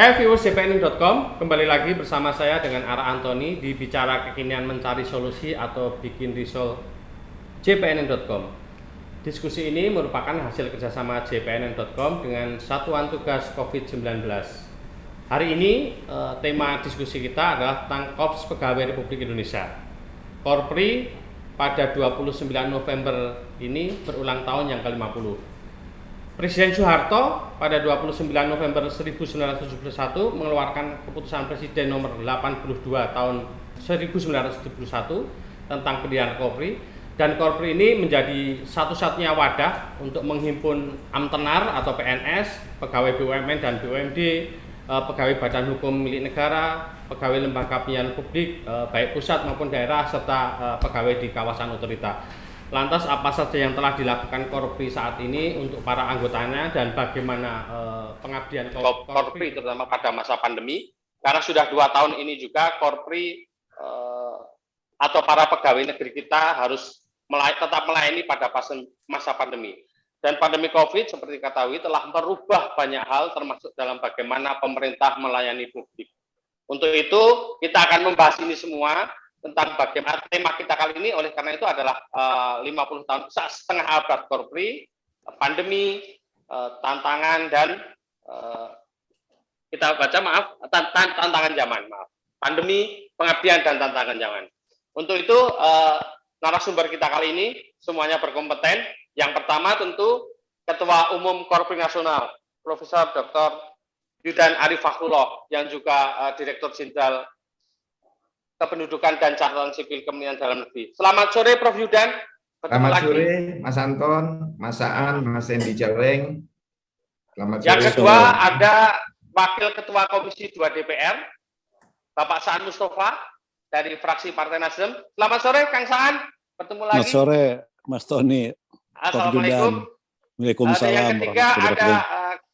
Hai viewers JPNN.com, kembali lagi bersama saya dengan Ara Antoni di Bicara Kekinian Mencari Solusi atau Bikin Risol JPNN.com. Diskusi ini merupakan hasil kerjasama JPNN.com dengan Satuan Tugas COVID-19. Hari ini tema diskusi kita adalah tentang Korps Pegawai Republik Indonesia. Korpri pada 29 November ini berulang tahun yang ke-50. Presiden Soeharto pada 29 November 1971 mengeluarkan keputusan Presiden nomor 82 tahun 1971 tentang pendirian Korpri, dan Korpri ini menjadi satu-satunya wadah untuk menghimpun Amtenar atau PNS, pegawai BUMN dan BUMD, pegawai badan hukum milik negara, pegawai lembaga penyiaran publik baik pusat maupun daerah, serta pegawai di kawasan otorita. Lantas apa saja yang telah dilakukan Korpri saat ini untuk para anggotanya dan bagaimana pengabdian Korpri terutama pada masa pandemi? Karena sudah 2 tahun ini juga Korpri atau para pegawai negeri kita harus tetap melayani pada masa pandemi. Dan pandemi COVID seperti diketahui telah merubah banyak hal termasuk dalam bagaimana pemerintah melayani publik. Untuk itu kita akan membahas ini semua tentang bagaimana tema kita kali ini, oleh karena itu adalah 50 tahun, setengah abad Korpri, pandemi, tantangan, dan kita baca tantangan zaman, pandemi, pengabdian, dan tantangan zaman. Untuk itu narasumber kita kali ini semuanya berkompeten. Yang pertama tentu Ketua Umum Korpri Nasional, Profesor Dr. Yudan Arif Fakhrullah, yang juga Direktur Jenderal Kependudukan dan Catatan Sipil Kementerian Dalam Negeri. Selamat sore Prof. Yudan. Selamat sore Mas Anton, Mas Aan, Mas Endi Jaweng. Selamat sore. Yang kedua ada Wakil Ketua Komisi 2 DPR, Bapak Saan Mustafa dari fraksi Partai Nasdem. Selamat sore Kang Saan. Bertemu lagi. Selamat sore Mas Tony. Assalamualaikum. Waalaikumsalam. Yang ketiga ada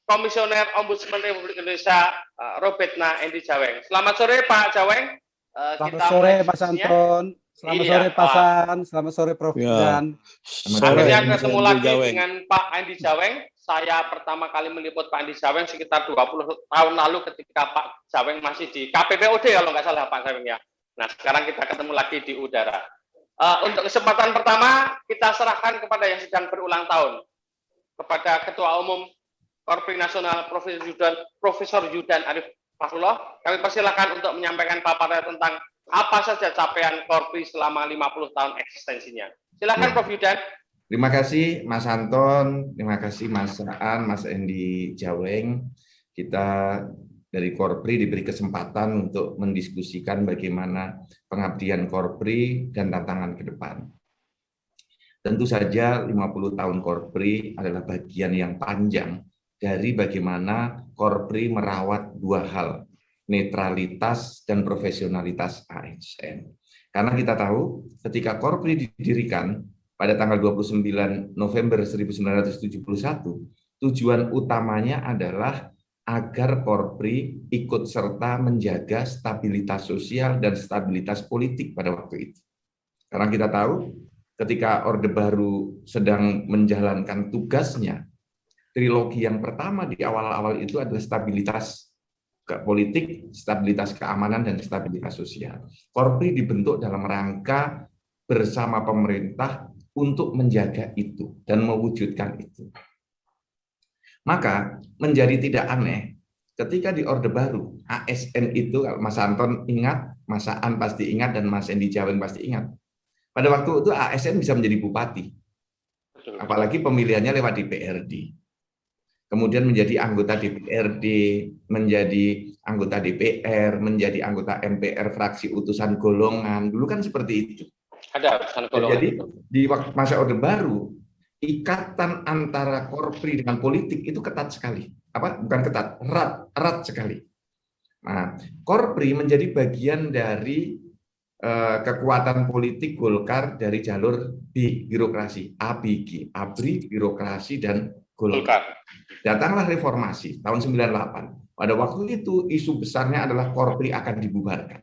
Komisioner Ombudsman Republik Indonesia, Robetna Endi Jaweng. Selamat sore Pak Jaweng. Selamat sore Mas Anton, selamat sore Pak San, selamat sore Prof. Dan akhirnya ketemu lagi dengan Pak Endi Jaweng. Saya pertama kali meliput Pak Endi Jaweng sekitar 20 tahun lalu ketika Pak Jaweng masih di KPPOD kalau nggak salah Pak Jaweng ya. Nah sekarang kita ketemu lagi di udara. Untuk kesempatan pertama kita serahkan kepada yang sedang berulang tahun, kepada Ketua Umum Korpri Nasional Profesor Yudan Arif Fakhrullah. Kami persilakan untuk menyampaikan paparan tentang apa saja capaian Korpri selama 50 tahun eksistensinya. Silakan Prof. Yudan. Terima kasih Mas Anton, terima kasih Mas Aan, Mas Endi Jaweng. Kita dari Korpri diberi kesempatan untuk mendiskusikan bagaimana pengabdian Korpri dan tantangan ke depan. Tentu saja 50 tahun Korpri adalah bagian yang panjang dari bagaimana Korpri merawat 2 hal, netralitas dan profesionalitas ASN. Karena kita tahu ketika Korpri didirikan pada tanggal 29 November 1971, tujuan utamanya adalah agar Korpri ikut serta menjaga stabilitas sosial dan stabilitas politik pada waktu itu. Karena kita tahu ketika Orde Baru sedang menjalankan tugasnya, trilogi yang pertama di awal-awal itu adalah stabilitas politik, stabilitas keamanan, dan stabilitas sosial. Korpri dibentuk dalam rangka bersama pemerintah untuk menjaga itu dan mewujudkan itu. Maka menjadi tidak aneh ketika di Orde Baru, ASN itu, Mas Anton ingat, Mas Aan pasti ingat, dan Mas Endi Jaweng pasti ingat. Pada waktu itu ASN bisa menjadi bupati, apalagi pemilihannya lewat DPRD. Kemudian menjadi anggota DPRD, menjadi anggota DPR, menjadi anggota MPR fraksi utusan golongan. Dulu kan seperti itu. Ada utusan golongan. Jadi di masa Orde Baru, ikatan antara Korpri dengan politik itu ketat sekali. Bukan ketat, erat sekali. Nah, Korpri menjadi bagian dari kekuatan politik Golkar dari jalur B, birokrasi, ABG, ABRI, birokrasi, dan Golkar. Datanglah reformasi tahun 98. Pada waktu itu isu besarnya adalah Korpri akan dibubarkan.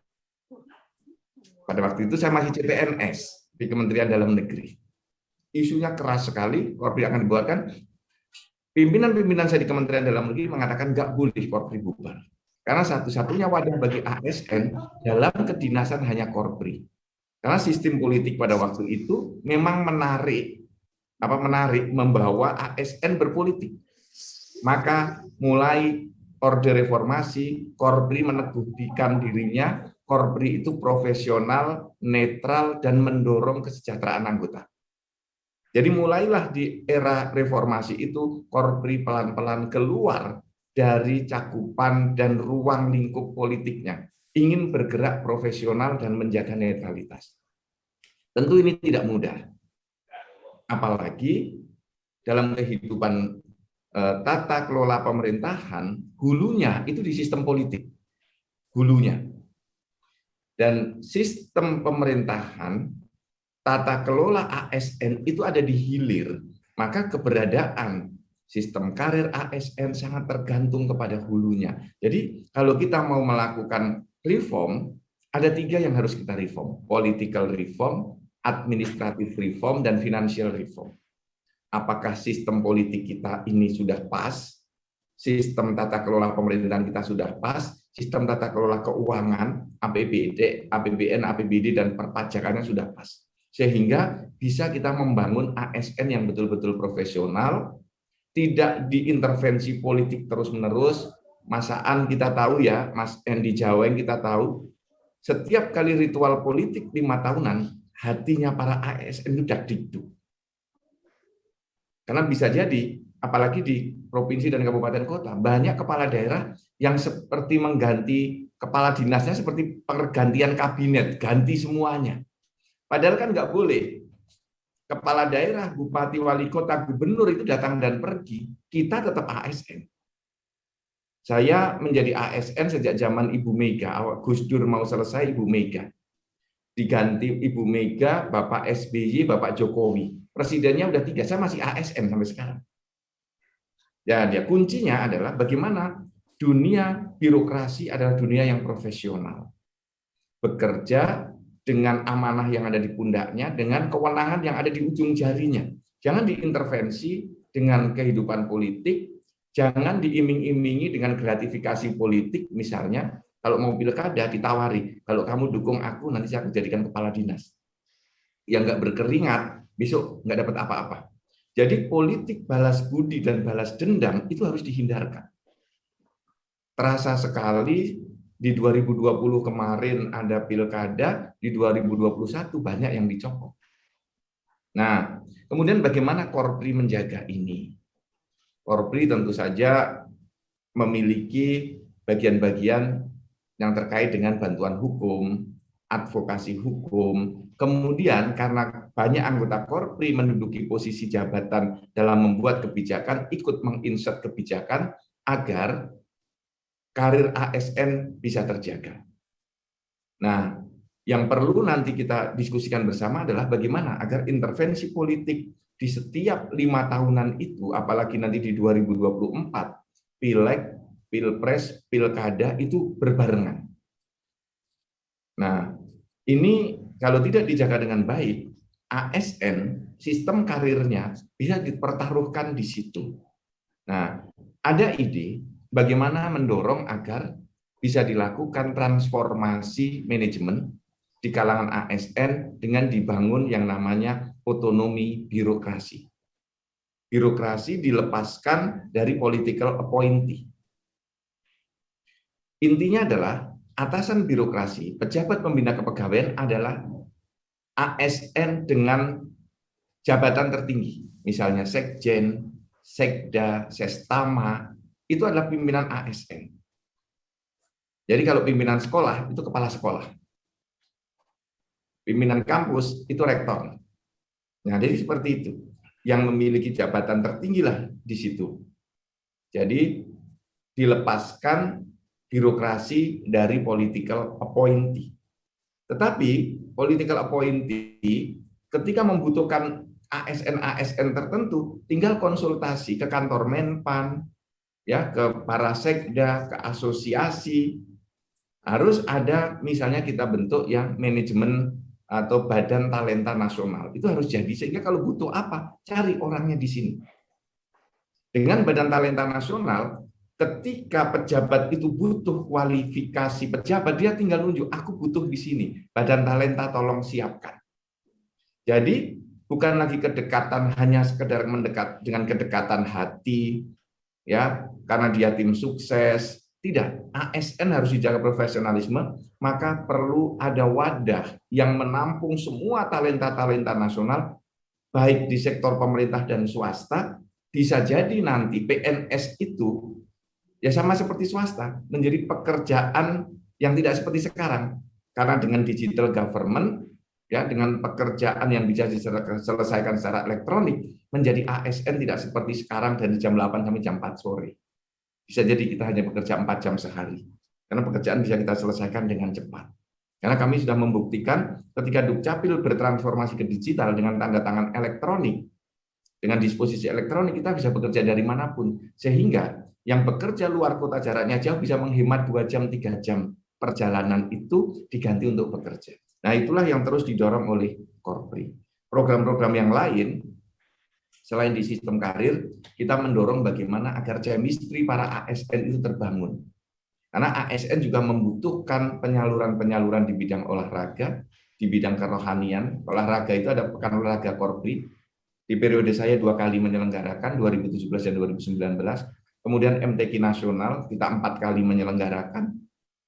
Pada waktu itu saya masih CPNS di Kementerian Dalam Negeri. Isunya keras sekali, Korpri akan dibubarkan. Pimpinan-pimpinan saya di Kementerian Dalam Negeri mengatakan nggak boleh Korpri bubar. Karena satu-satunya wadah bagi ASN dalam kedinasan hanya Korpri. Karena sistem politik pada waktu itu memang menarik membawa ASN berpolitik. Maka mulai Orde Reformasi, Korpri meneguhkan dirinya, Korpri itu profesional, netral, dan mendorong kesejahteraan anggota. Jadi mulailah di era reformasi itu Korpri pelan-pelan keluar dari cakupan dan ruang lingkup politiknya, ingin bergerak profesional dan menjaga netralitas. Tentu ini tidak mudah, apalagi dalam kehidupan tata kelola pemerintahan, hulunya itu di sistem politik, hulunya. Dan sistem pemerintahan, tata kelola ASN itu ada di hilir, maka keberadaan sistem karir ASN sangat tergantung kepada hulunya. Jadi kalau kita mau melakukan reform, ada 3 yang harus kita reform: political reform, administrative reform, dan financial reform. Apakah sistem politik kita ini sudah pas, sistem tata kelola pemerintahan kita sudah pas, sistem tata kelola keuangan, APBD, APBN, APBD, dan perpajakannya sudah pas. Sehingga bisa kita membangun ASN yang betul-betul profesional, tidak diintervensi politik terus-menerus. Masaan kita tahu ya, Mas Endi Jaweng kita tahu, setiap kali ritual politik 5 tahunan, hatinya para ASN itu dakdikduk. Karena bisa jadi, apalagi di provinsi dan kabupaten kota, banyak kepala daerah yang seperti mengganti kepala dinasnya seperti pergantian kabinet, ganti semuanya. Padahal kan nggak boleh. Kepala daerah, bupati, wali kota, gubernur itu datang dan pergi. Kita tetap ASN. Saya menjadi ASN sejak zaman Ibu Mega. Gus Dur mau selesai, Ibu Mega. Diganti Ibu Mega, Bapak SBY, Bapak Jokowi. Presidennya udah 3, saya masih ASN sampai sekarang. Dan ya kuncinya adalah bagaimana dunia birokrasi adalah dunia yang profesional. Bekerja dengan amanah yang ada di pundaknya, dengan kewenangan yang ada di ujung jarinya. Jangan diintervensi dengan kehidupan politik, jangan diiming-imingi dengan gratifikasi politik, misalnya kalau mau pilkada ditawari, kalau kamu dukung aku nanti saya akan jadikan kepala dinas. Yang nggak berkeringat, besok nggak dapat apa-apa. Jadi politik balas budi dan balas dendam itu harus dihindarkan. Terasa sekali di 2020 kemarin ada pilkada, di 2021 banyak yang dicopot. Nah, kemudian bagaimana Korpri menjaga ini? Korpri tentu saja memiliki bagian-bagian yang terkait dengan bantuan hukum, advokasi hukum. Kemudian karena banyak anggota Korpri menduduki posisi jabatan dalam membuat kebijakan, ikut menginsert kebijakan agar karir ASN bisa terjaga. Nah, yang perlu nanti kita diskusikan bersama adalah bagaimana agar intervensi politik di setiap 5 tahunan itu, apalagi nanti di 2024, pileg, pilpres, pilkada itu berbarengan. Nah, ini kalau tidak dijaga dengan baik, ASN, sistem karirnya bisa dipertaruhkan di situ. Nah, ada ide bagaimana mendorong agar bisa dilakukan transformasi manajemen di kalangan ASN dengan dibangun yang namanya otonomi birokrasi. Birokrasi dilepaskan dari political appointee. Intinya adalah atasan birokrasi, pejabat pembina kepegawaian adalah ASN dengan jabatan tertinggi, misalnya sekjen, sekda, sestama, itu adalah pimpinan ASN. Jadi kalau pimpinan sekolah, itu kepala sekolah. Pimpinan kampus, itu rektor. Nah, jadi seperti itu. Yang memiliki jabatan tertinggi lah di situ. Jadi dilepaskan birokrasi dari political appointee. Tetapi political appointee ketika membutuhkan ASN tertentu, tinggal konsultasi ke kantor Menpan, ya, ke para sekda, ke asosiasi. Harus ada misalnya kita bentuk yang manajemen atau badan talenta nasional. Itu harus jadi, sehingga kalau butuh apa, cari orangnya di sini. Dengan badan talenta nasional, ketika pejabat itu butuh kualifikasi pejabat, dia tinggal nunjuk, aku butuh di sini, Badan Talenta tolong siapkan. Jadi bukan lagi kedekatan hanya sekedar mendekat dengan kedekatan hati, ya, karena dia tim sukses. Tidak, ASN harus dijaga profesionalisme, maka perlu ada wadah yang menampung semua talenta-talenta nasional, baik di sektor pemerintah dan swasta. Bisa jadi nanti PNS itu ya sama seperti swasta, menjadi pekerjaan yang tidak seperti sekarang. Karena dengan digital government, ya, dengan pekerjaan yang bisa diselesaikan secara elektronik, menjadi ASN tidak seperti sekarang dari jam 8 sampai jam 4 sore. Bisa jadi kita hanya bekerja 4 jam sehari. Karena pekerjaan bisa kita selesaikan dengan cepat. Karena kami sudah membuktikan ketika Dukcapil bertransformasi ke digital dengan tanda tangan elektronik, dengan disposisi elektronik kita bisa bekerja dari manapun. Sehingga yang bekerja luar kota jaraknya jauh bisa menghemat 2 jam, 3 jam perjalanan itu diganti untuk bekerja. Nah, itulah yang terus didorong oleh Korpri. Program-program yang lain, selain di sistem karir, kita mendorong bagaimana agar chemistry para ASN itu terbangun. Karena ASN juga membutuhkan penyaluran-penyaluran di bidang olahraga, di bidang kerohanian. Olahraga itu ada pekan olahraga Korpri. Di periode saya 2 kali menyelenggarakan, 2017 dan 2019. Kemudian MTQ nasional, kita 4 kali menyelenggarakan.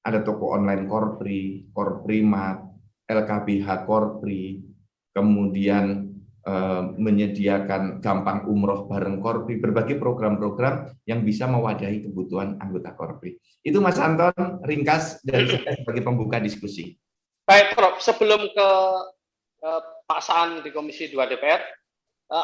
Ada toko online Korpri, Korprimat, LKBH Korpri, kemudian menyediakan gampang umroh bareng Korpri, berbagai program-program yang bisa mewadahi kebutuhan anggota Korpri. Itu Mas Anton, ringkas dari saya sebagai pembuka diskusi. Baik, Prof. Sebelum ke Pak Saan di Komisi 2 DPR,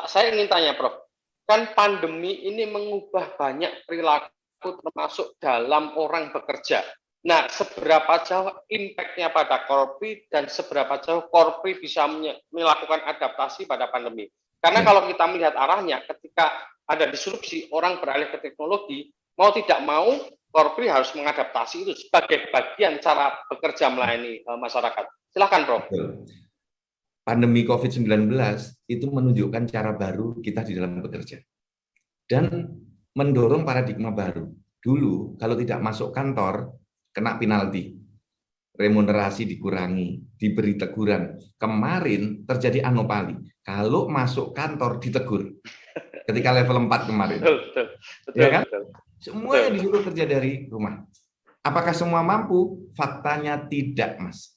saya ingin tanya, Prof. Kan pandemi ini mengubah banyak perilaku termasuk dalam orang bekerja. Nah, seberapa jauh impact-nya pada Korpri dan seberapa jauh Korpri bisa melakukan adaptasi pada pandemi? Karena kalau kita melihat arahnya, ketika ada disrupsi, orang beralih ke teknologi, mau tidak mau, Korpri harus mengadaptasi itu sebagai bagian cara bekerja melayani masyarakat. Silakan, Prof. Pandemi COVID-19 itu menunjukkan cara baru kita di dalam bekerja. Dan mendorong paradigma baru. Dulu, kalau tidak masuk kantor, kena penalti, remunerasi dikurangi, diberi teguran. Kemarin terjadi anomali, kalau masuk kantor ditegur. Ketika level 4 kemarin. Betul, ya kan? Betul. Semuanya disuruh kerja dari rumah. Apakah semua mampu? Faktanya tidak, Mas.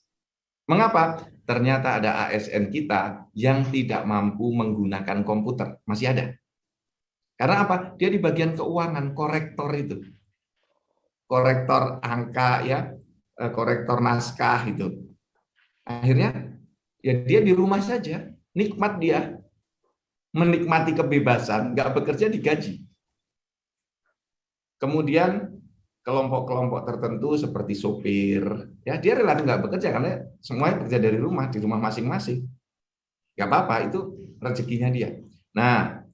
Mengapa? Ternyata ada ASN kita yang tidak mampu menggunakan komputer. Masih ada. Karena apa? Dia di bagian keuangan, korektor itu. Korektor angka, ya, korektor naskah itu. Akhirnya ya dia di rumah saja, nikmat dia, menikmati kebebasan, nggak bekerja digaji. Kemudian kelompok-kelompok tertentu seperti sopir, ya dia relatif nggak bekerja karena semuanya bekerja dari rumah, di rumah masing-masing. Nggak apa-apa, itu rezekinya dia. Nah,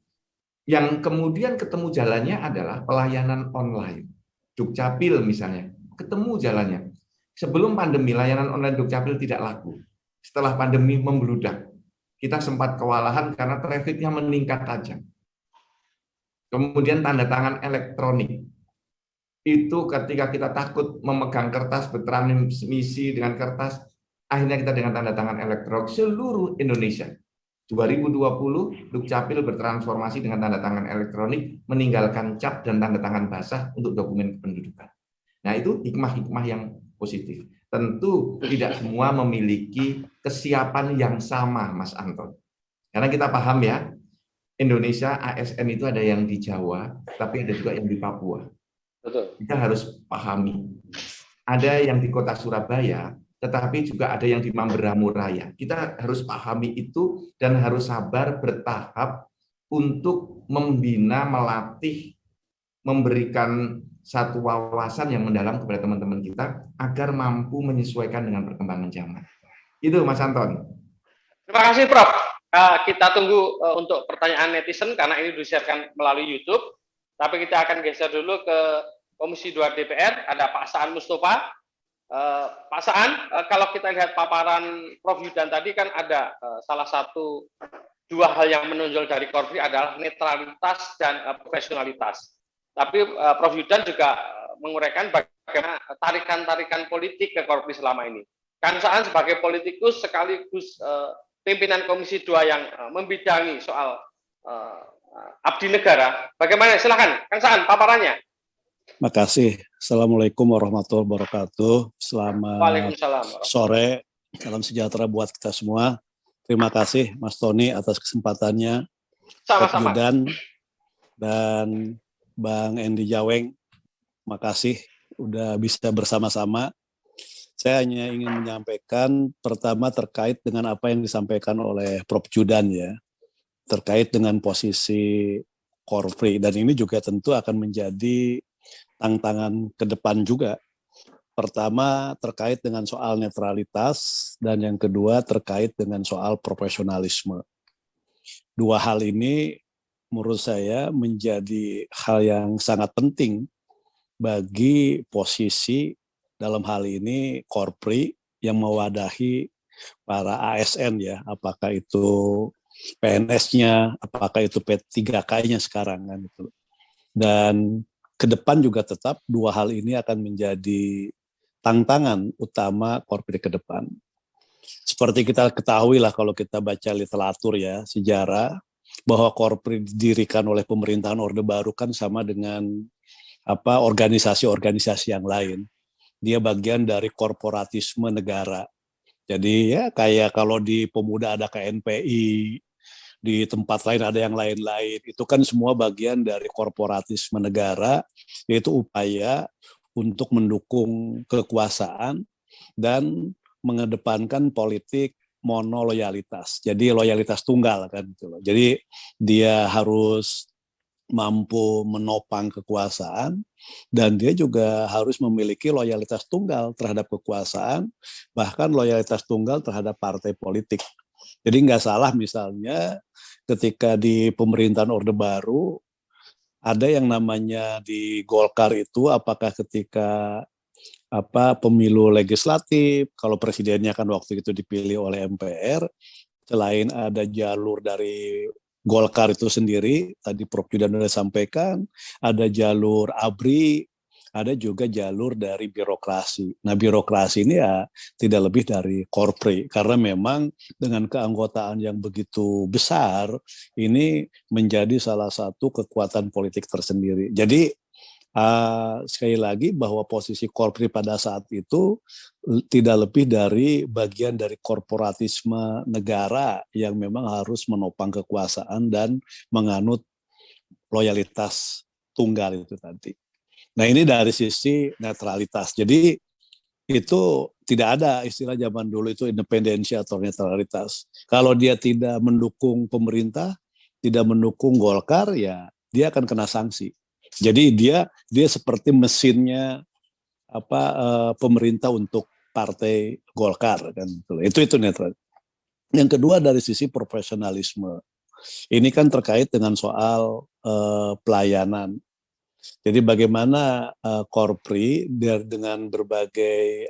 yang kemudian ketemu jalannya adalah pelayanan online. Dukcapil misalnya, ketemu jalannya. Sebelum pandemi, layanan online Dukcapil tidak laku. Setelah pandemi membludak. Kita sempat kewalahan karena trafficnya meningkat tajam. Kemudian tanda tangan elektronik. Itu ketika kita takut memegang kertas, bertransmisi dengan kertas, akhirnya kita dengan tanda tangan elektronik seluruh Indonesia. 2020, Dukcapil bertransformasi dengan tanda tangan elektronik, meninggalkan cap dan tanda tangan basah untuk dokumen kependudukan. Nah, itu hikmah-hikmah yang positif. Tentu tidak semua memiliki kesiapan yang sama, Mas Anton. Karena kita paham ya, Indonesia ASN itu ada yang di Jawa, tapi ada juga yang di Papua. Betul. Kita harus pahami. Ada yang di kota Surabaya, tetapi juga ada yang di Mamberamo Raya. Kita harus pahami itu dan harus sabar bertahap untuk membina, melatih, memberikan satu wawasan yang mendalam kepada teman-teman kita agar mampu menyesuaikan dengan perkembangan zaman. Itu Mas Anton. Terima kasih, Prof. Kita tunggu untuk pertanyaan netizen karena ini disiarkan melalui YouTube. Tapi kita akan geser dulu ke Komisi 2 DPR, ada Pak Saan Mustafa. Pak Saan, kalau kita lihat paparan Prof. Yudan tadi kan ada salah satu dua hal yang menonjol dari Korpri adalah netralitas dan profesionalitas. Tapi Prof Yudan juga menguraikan bagaimana tarikan-tarikan politik ke Korpri selama ini. Kang Saan sebagai politikus sekaligus pimpinan Komisi 2 yang membidangi soal abdi negara. Bagaimana? Silakan, Kang Saan, paparannya. Makasih. Assalamualaikum warahmatullahi wabarakatuh. Selamat sore. Salam sejahtera buat kita semua. Terima kasih Mas Tony atas kesempatannya. Sama-sama. Dan Bang Endi Jaweng, makasih udah bisa bersama-sama. Saya hanya ingin menyampaikan pertama terkait dengan apa yang disampaikan oleh Prof Judan ya, terkait dengan posisi Korpri, dan ini juga tentu akan menjadi tantangan ke depan juga. Pertama terkait dengan soal netralitas, dan yang kedua terkait dengan soal profesionalisme. Dua hal ini menurut saya menjadi hal yang sangat penting bagi posisi dalam hal ini Korpri yang mewadahi para ASN ya, apakah itu PNS-nya, apakah itu P3K-nya sekarang kan itu. Dan ke depan juga tetap dua hal ini akan menjadi tantangan utama Korpri ke depan. Seperti kita ketahui lah kalau kita baca literatur ya, sejarah, bahwa Korpri didirikan oleh pemerintahan Orde Baru kan sama dengan organisasi-organisasi yang lain. Dia bagian dari korporatisme negara. Jadi ya kayak kalau di Pemuda ada KNPI, di tempat lain ada yang lain-lain. Itu kan semua bagian dari korporatisme negara, yaitu upaya untuk mendukung kekuasaan dan mengedepankan politik monoloyalitas. Jadi loyalitas tunggal kan gitu loh. Jadi dia harus mampu menopang kekuasaan dan dia juga harus memiliki loyalitas tunggal terhadap kekuasaan, bahkan loyalitas tunggal terhadap partai politik. Jadi nggak salah misalnya ketika di pemerintahan Orde Baru ada yang namanya di Golkar itu, apakah ketika pemilu legislatif, kalau presidennya kan waktu itu dipilih oleh MPR, selain ada jalur dari Golkar itu sendiri, tadi Prof Yudan sudah sampaikan, ada jalur ABRI, ada juga jalur dari birokrasi. Nah, birokrasi ini ya tidak lebih dari Korpri, karena memang dengan keanggotaan yang begitu besar, ini menjadi salah satu kekuatan politik tersendiri. Jadi, sekali lagi bahwa posisi Korpri pada saat itu tidak lebih dari bagian dari korporatisme negara yang memang harus menopang kekuasaan dan menganut loyalitas tunggal itu tadi. Nah ini dari sisi netralitas. Jadi itu tidak ada istilah zaman dulu itu independensi atau netralitas. Kalau dia tidak mendukung pemerintah, tidak mendukung Golkar, ya dia akan kena sanksi. Jadi dia seperti mesinnya pemerintah untuk partai Golkar kan itu netral. Yang kedua dari sisi profesionalisme. Ini kan terkait dengan soal pelayanan. Jadi bagaimana Korpri dengan berbagai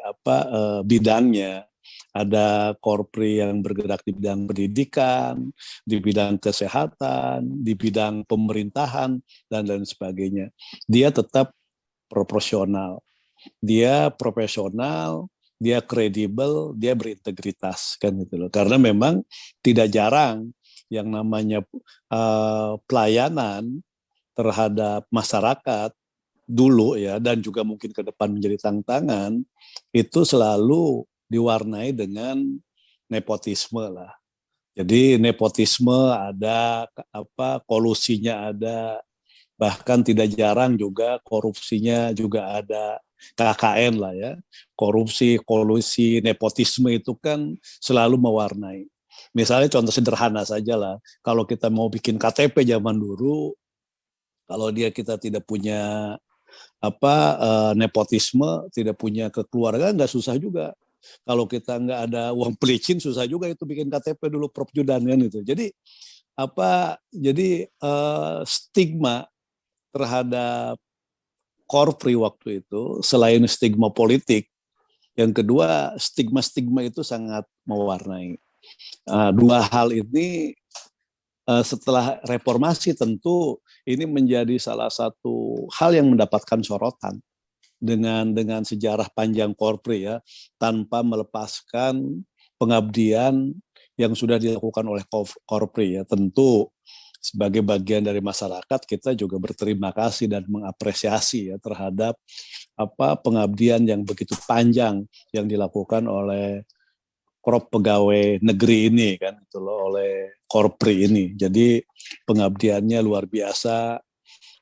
bidangnya, ada Korpri yang bergerak di bidang pendidikan, di bidang kesehatan, di bidang pemerintahan dan lain sebagainya. Dia tetap proporsional, dia profesional, dia kredibel, dia berintegritas kan gitu loh. Karena memang tidak jarang yang namanya pelayanan terhadap masyarakat dulu ya, dan juga mungkin ke depan menjadi tantangan, itu selalu diwarnai dengan nepotisme lah. Jadi nepotisme ada, kolusinya ada, bahkan tidak jarang juga korupsinya juga ada, KKN lah ya. Korupsi, kolusi, nepotisme itu kan selalu mewarnai. Misalnya contoh sederhana saja lah, kalau kita mau bikin KTP zaman dulu, kalau kita tidak punya nepotisme, tidak punya kekeluargaan, nggak susah juga. Kalau kita nggak ada uang pelicin, susah juga itu bikin KTP dulu Prof Judan kan itu. Jadi stigma terhadap Korpri waktu itu selain stigma politik, yang kedua stigma itu sangat mewarnai. Dua hal ini setelah reformasi tentu ini menjadi salah satu hal yang mendapatkan sorotan dengan sejarah panjang Korpri ya, tanpa melepaskan pengabdian yang sudah dilakukan oleh Korpri ya. Tentu sebagai bagian dari masyarakat kita juga berterima kasih dan mengapresiasi ya terhadap pengabdian yang begitu panjang yang dilakukan oleh Korp Pegawai Negeri ini kan itu loh, oleh Korpri ini. Jadi pengabdiannya luar biasa.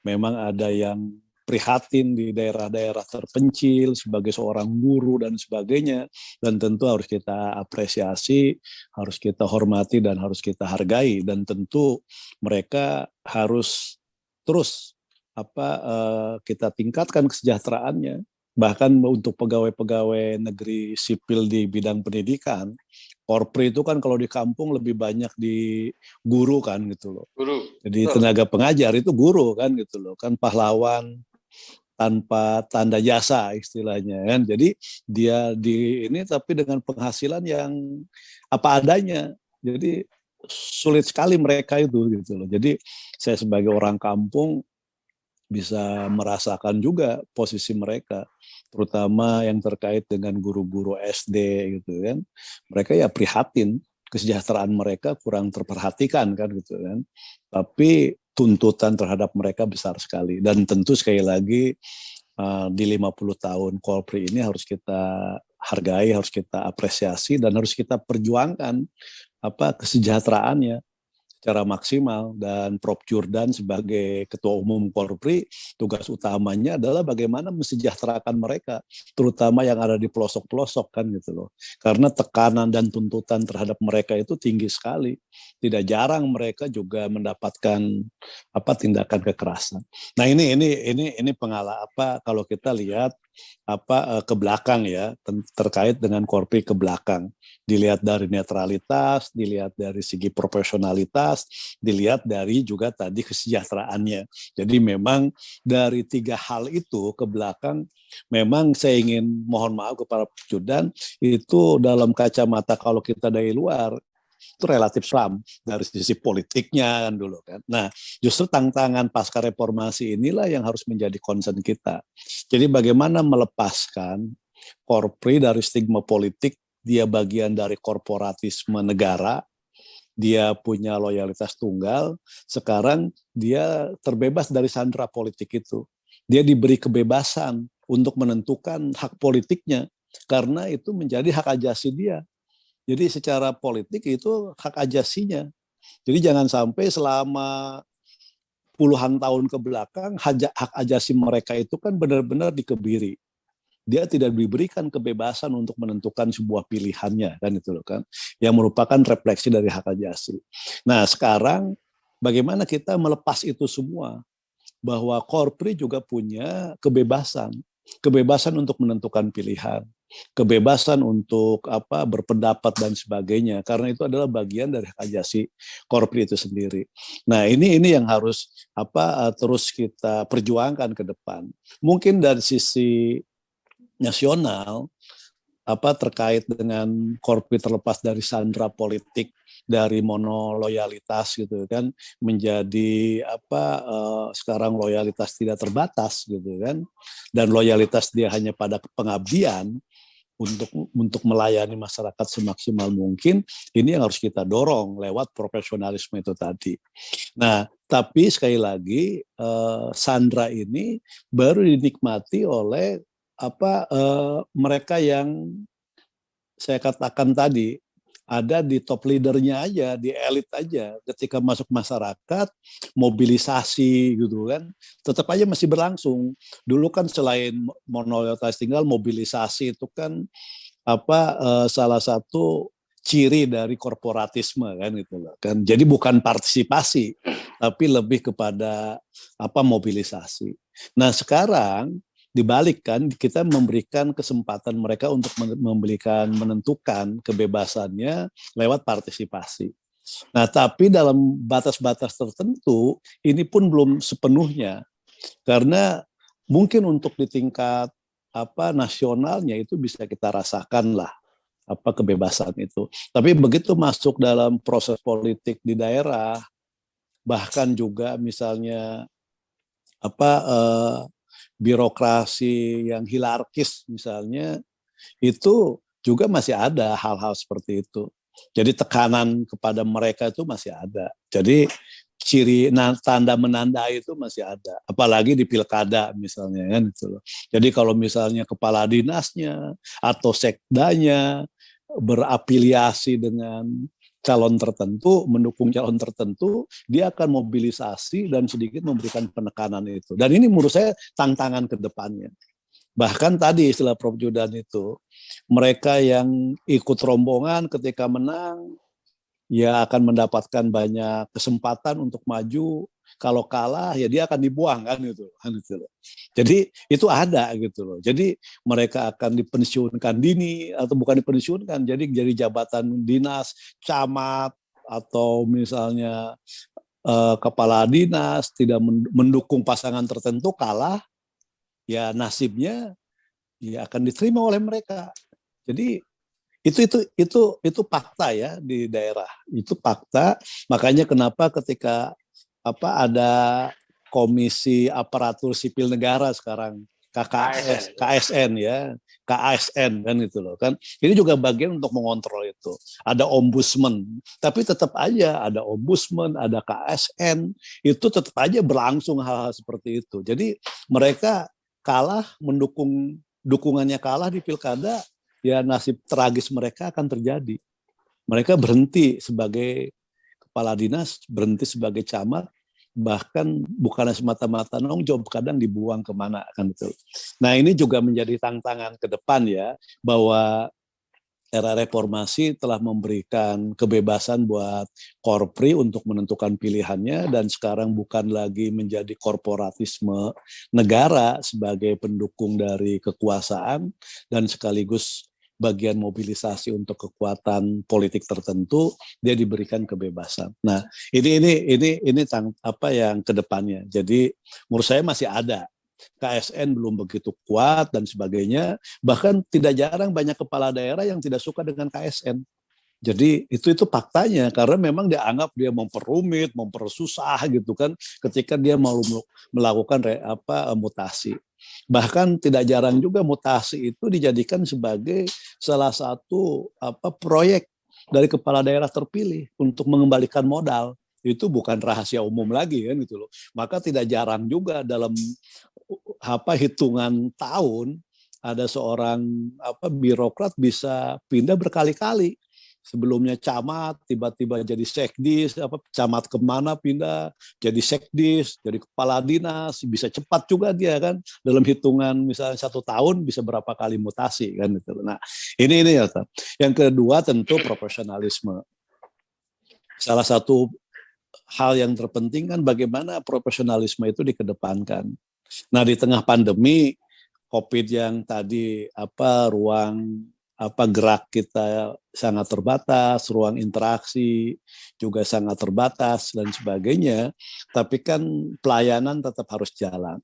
Memang ada yang prihatin di daerah-daerah terpencil sebagai seorang guru dan sebagainya, dan tentu harus kita apresiasi, harus kita hormati dan harus kita hargai, dan tentu mereka harus terus kita tingkatkan kesejahteraannya. Bahkan untuk pegawai-pegawai negeri sipil di bidang pendidikan, Korpri itu kan kalau di kampung lebih banyak di guru kan gitu loh. Guru. Jadi tenaga pengajar itu guru kan gitu loh, kan pahlawan tanpa tanda jasa istilahnya kan. Jadi dia di ini tapi dengan penghasilan yang apa adanya. Jadi sulit sekali mereka itu gitu loh. Jadi saya sebagai orang kampung bisa merasakan juga posisi mereka, terutama yang terkait dengan guru-guru SD gitu kan. Mereka ya prihatin, kesejahteraan mereka kurang terperhatikan kan gitu kan. Tapi tuntutan terhadap mereka besar sekali, dan tentu sekali lagi di 50 tahun Korpri ini harus kita hargai, harus kita apresiasi, dan harus kita perjuangkan kesejahteraannya secara maksimal. Dan Prof. Jordan sebagai Ketua Umum Korpri, tugas utamanya adalah bagaimana mesejahterakan mereka, terutama yang ada di pelosok-pelosok kan gitu loh. Karena tekanan dan tuntutan terhadap mereka itu tinggi sekali. Tidak jarang mereka juga mendapatkan tindakan kekerasan. Nah ini pengalaman kalau kita lihat ke belakang ya, terkait dengan Korpri ke belakang. Dilihat dari netralitas, dilihat dari segi profesionalitas, dilihat dari juga tadi kesejahteraannya. Jadi memang dari 3 hal itu ke belakang, memang saya ingin mohon maaf kepada Pak Jordan, itu dalam kacamata kalau kita dari luar, itu relatif suram dari sisi politiknya kan dulu kan. Nah, justru tantangan pasca reformasi inilah yang harus menjadi concern kita. Jadi bagaimana melepaskan Korpri dari stigma politik, dia bagian dari korporatisme negara, dia punya loyalitas tunggal, sekarang dia terbebas dari sandera politik itu. Dia diberi kebebasan untuk menentukan hak politiknya, karena itu menjadi hak ajasi dia. Jadi secara politik itu hak ajasinya. Jadi jangan sampai selama puluhan tahun ke belakang hak ajasi mereka itu kan benar-benar dikebiri. Dia tidak diberikan kebebasan untuk menentukan sebuah pilihannya kan itu loh kan, yang merupakan refleksi dari hak ajasi. Nah sekarang bagaimana kita melepas itu semua, bahwa Korpri juga punya kebebasan untuk menentukan pilihan, kebebasan untuk berpendapat dan sebagainya, karena itu adalah bagian dari hak ajasi Korpri itu sendiri. Nah ini yang harus terus kita perjuangkan ke depan. Mungkin dari sisi nasional terkait dengan Korpri terlepas dari sandera politik, dari monoloyalitas gitu kan, menjadi sekarang loyalitas tidak terbatas gitu kan, dan loyalitas dia hanya pada pengabdian untuk melayani masyarakat semaksimal mungkin. Ini yang harus kita dorong lewat profesionalisme itu tadi. Nah, tapi sekali lagi sandera ini baru dinikmati oleh mereka yang saya katakan tadi, ada di top leadernya aja, di elit aja. Ketika masuk masyarakat, mobilisasi gitu kan, tetap aja masih berlangsung. Dulu kan selain loyalitas tinggal, mobilisasi itu kan salah satu ciri dari korporatisme kan gitu loh kan. Jadi bukan partisipasi, tapi lebih kepada mobilisasi. Nah sekarang dibalikkan, kita memberikan kesempatan mereka untuk menentukan kebebasannya lewat partisipasi. Nah, tapi dalam batas-batas tertentu, ini pun belum sepenuhnya. Karena mungkin untuk di tingkat nasionalnya itu bisa kita rasakan lah kebebasan itu. Tapi begitu masuk dalam proses politik di daerah, bahkan juga misalnya apa birokrasi yang hierarkis misalnya, itu juga masih ada hal-hal seperti itu. Jadi tekanan kepada mereka itu masih ada. Jadi tanda menandai itu masih ada. Apalagi di pilkada misalnya kan gitu loh. Jadi kalau misalnya kepala dinasnya atau sekdanya berafiliasi dengan calon tertentu, mendukung calon tertentu, dia akan mobilisasi dan sedikit memberikan penekanan itu. Dan ini menurut saya tantangan ke depannya. Bahkan tadi istilah Prof. Judan itu, mereka yang ikut rombongan ketika menang, ya akan mendapatkan banyak kesempatan untuk maju. Kalau kalah, ya dia akan dibuang kan gitu. Jadi itu ada gitu loh. Jadi mereka akan dipensiunkan dini atau bukan dipensiunkan, jadi jabatan dinas, camat atau misalnya kepala dinas tidak mendukung pasangan tertentu, kalah, ya nasibnya ya akan diterima oleh mereka. Jadi itu fakta ya di daerah. Itu fakta. Makanya kenapa ketika ada Komisi Aparatur Sipil Negara sekarang, KSN ya, KASN kan gitu loh kan. Ini juga bagian untuk mengontrol itu. Ada ombudsman, tapi tetap aja ada ombudsman, ada KSN, itu tetap aja berlangsung hal-hal seperti itu. Jadi mereka kalah, dukungannya kalah di pilkada, ya nasib tragis mereka akan terjadi. Mereka berhenti sebagai kepala dinas, berhenti sebagai camat, bahkan bukan semata-mata job, kadang dibuang kemana kan itu. Nah ini juga menjadi tantangan ke depan ya, bahwa era reformasi telah memberikan kebebasan buat Korpri untuk menentukan pilihannya, dan sekarang bukan lagi menjadi korporatisme negara sebagai pendukung dari kekuasaan dan sekaligus bagian mobilisasi untuk kekuatan politik tertentu, dia diberikan kebebasan. Nah, ini apa yang kedepannya. Jadi menurut saya masih ada. KSN belum begitu kuat dan sebagainya. Bahkan tidak jarang banyak kepala daerah yang tidak suka dengan KSN. Jadi itu faktanya, karena memang dianggap dia memperumit, mempersusah gitu kan, ketika dia mau melakukan mutasi. Bahkan tidak jarang juga mutasi itu dijadikan sebagai salah satu proyek dari kepala daerah terpilih untuk mengembalikan modal. Itu bukan rahasia umum lagi kan gitu loh. Maka tidak jarang juga dalam hitungan tahun ada seorang birokrat bisa pindah berkali-kali. Sebelumnya camat, tiba-tiba jadi sekdis, camat kemana pindah, jadi sekdis, jadi kepala dinas, bisa cepat juga dia kan, dalam hitungan misalnya 1 tahun bisa berapa kali mutasi kan gitu. Nah ini ya. Yang kedua tentu profesionalisme. Salah satu hal yang terpenting kan bagaimana profesionalisme itu dikedepankan. Nah di tengah pandemi COVID yang tadi ruang gerak kita sangat terbatas, ruang interaksi juga sangat terbatas dan sebagainya, tapi kan pelayanan tetap harus jalan.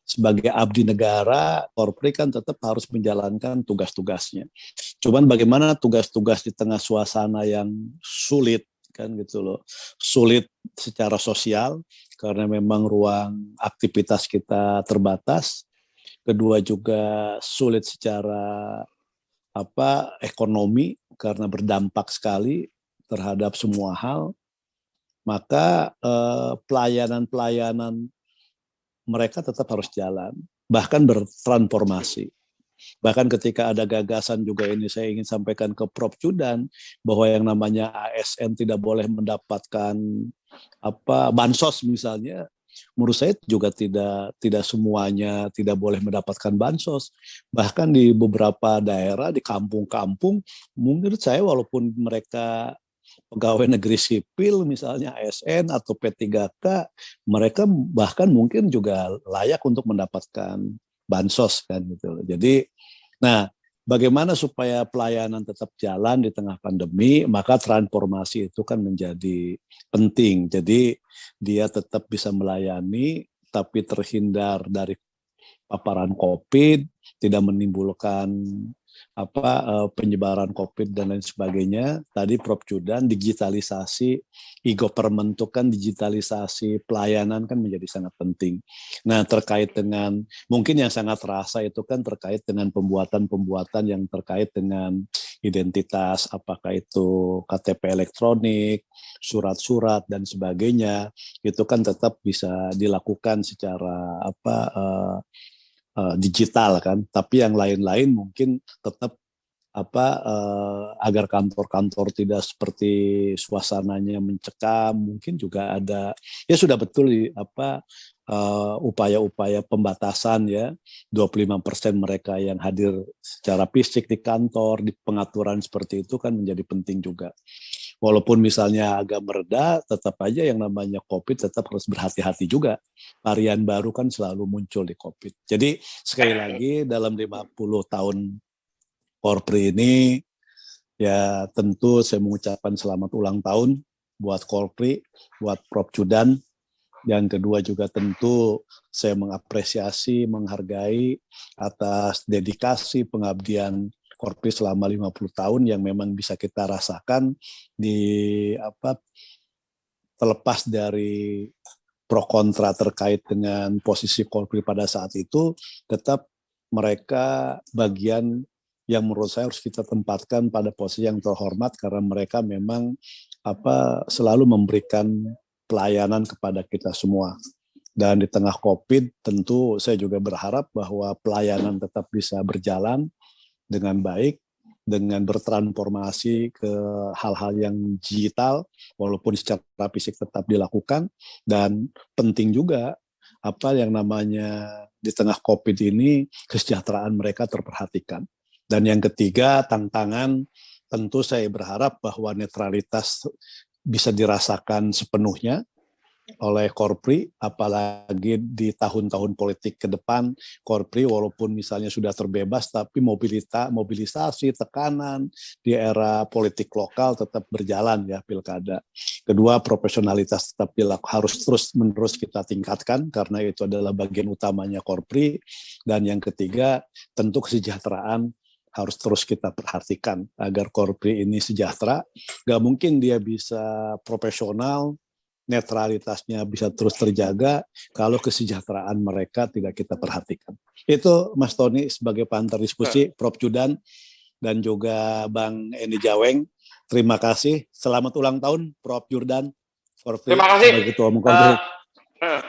Sebagai abdi negara, Korpri kan tetap harus menjalankan tugas-tugasnya. Cuman bagaimana tugas-tugas di tengah suasana yang sulit kan gitu loh. Sulit secara sosial karena memang ruang aktivitas kita terbatas. Kedua juga sulit secara ekonomi karena berdampak sekali terhadap semua hal. Maka pelayanan mereka tetap harus jalan, bahkan bertransformasi. Bahkan ketika ada gagasan juga ini saya ingin sampaikan ke Prof. Judan, bahwa yang namanya ASN tidak boleh mendapatkan bansos misalnya. Menurut saya juga tidak semuanya tidak boleh mendapatkan bansos. Bahkan di beberapa daerah, di kampung-kampung, menurut saya walaupun mereka pegawai negeri sipil misalnya ASN atau P3K, mereka bahkan mungkin juga layak untuk mendapatkan bansos kan gitu. Jadi, nah bagaimana supaya pelayanan tetap jalan di tengah pandemi, maka transformasi itu kan menjadi penting. Jadi dia tetap bisa melayani, tapi terhindar dari paparan COVID, tidak menimbulkan penyebaran COVID dan lain sebagainya. Tadi Prof. Judan, digitalisasi, e-government itu kan digitalisasi pelayanan kan menjadi sangat penting. Nah, terkait dengan mungkin yang sangat terasa itu kan terkait dengan pembuatan-pembuatan yang terkait dengan identitas, apakah itu KTP elektronik, surat-surat dan sebagainya, itu kan tetap bisa dilakukan secara digital kan, tapi yang lain-lain mungkin tetap agar kantor-kantor tidak seperti suasananya mencekam, mungkin juga ada ya sudah betul upaya-upaya pembatasan ya, 25% mereka yang hadir secara fisik di kantor, di pengaturan seperti itu kan menjadi penting juga. Walaupun misalnya agak mereda, tetap aja yang namanya COVID tetap harus berhati-hati juga. Varian baru kan selalu muncul di COVID. Jadi sekali lagi dalam 50 tahun Korpri ini, ya tentu saya mengucapkan selamat ulang tahun buat Korpri, buat Prof. Judan. Yang kedua juga tentu saya mengapresiasi, menghargai atas dedikasi pengabdian Korpri selama 50 tahun yang memang bisa kita rasakan di terlepas dari pro kontra terkait dengan posisi Korpri pada saat itu, tetap mereka bagian yang menurut saya harus kita tempatkan pada posisi yang terhormat karena mereka memang selalu memberikan pelayanan kepada kita semua. Dan di tengah COVID tentu saya juga berharap bahwa pelayanan tetap bisa berjalan dengan baik, dengan bertransformasi ke hal-hal yang digital, walaupun secara fisik tetap dilakukan. Dan penting juga yang namanya di tengah COVID ini kesejahteraan mereka terperhatikan. Dan yang ketiga, tantangan, tentu saya berharap bahwa netralitas bisa dirasakan sepenuhnya oleh Korpri, apalagi di tahun-tahun politik ke depan, Korpri walaupun misalnya sudah terbebas, tapi mobilisasi, tekanan di era politik lokal tetap berjalan ya pilkada. Kedua, profesionalitas tetap harus terus-menerus kita tingkatkan, karena itu adalah bagian utamanya Korpri. Dan yang ketiga, tentu kesejahteraan harus terus kita perhatikan agar Korpri ini sejahtera. Gak mungkin dia bisa profesional, netralitasnya bisa terus terjaga kalau kesejahteraan mereka tidak kita perhatikan. Itu Mas Tony sebagai pantar diskusi, Prof. Judan dan juga Bang Endi Jaweng. Terima kasih. Selamat ulang tahun Prof. Judan. Terima kasih.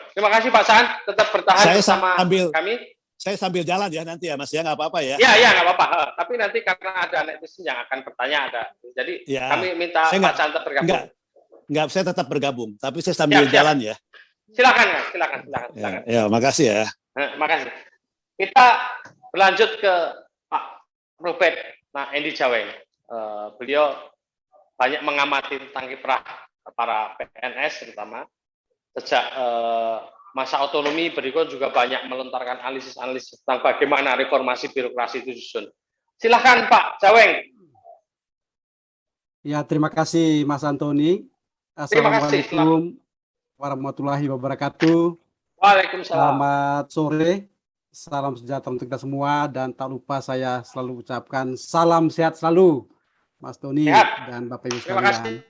Terima kasih Pak San, tetap bertahan bersama kami. Saya sambil jalan ya nanti ya Mas ya, nggak apa-apa ya. Iya nggak apa-apa. Tapi nanti karena ada netizen yang akan bertanya jadi ya, kami minta Pak San tetap bergabung. Enggak, saya tetap bergabung, tapi saya sambil jalan ya. Silakan. Ya, makasih ya. Makasih. Kita berlanjut ke Pak Robert Endi Jaweng. Beliau banyak mengamati tentang kiprah para PNS terutama sejak masa otonomi, berikut juga banyak melontarkan analisis tentang bagaimana reformasi birokrasi itu disusun. Silakan Pak Jaweng. Ya, terima kasih Mas Antoni. Assalamualaikum warahmatullahi wabarakatuh. Waalaikumsalam. Selamat sore, salam sejahtera untuk kita semua, dan tak lupa saya selalu ucapkan salam sehat selalu, Mas Tony dan Bapak Ibu sekalian.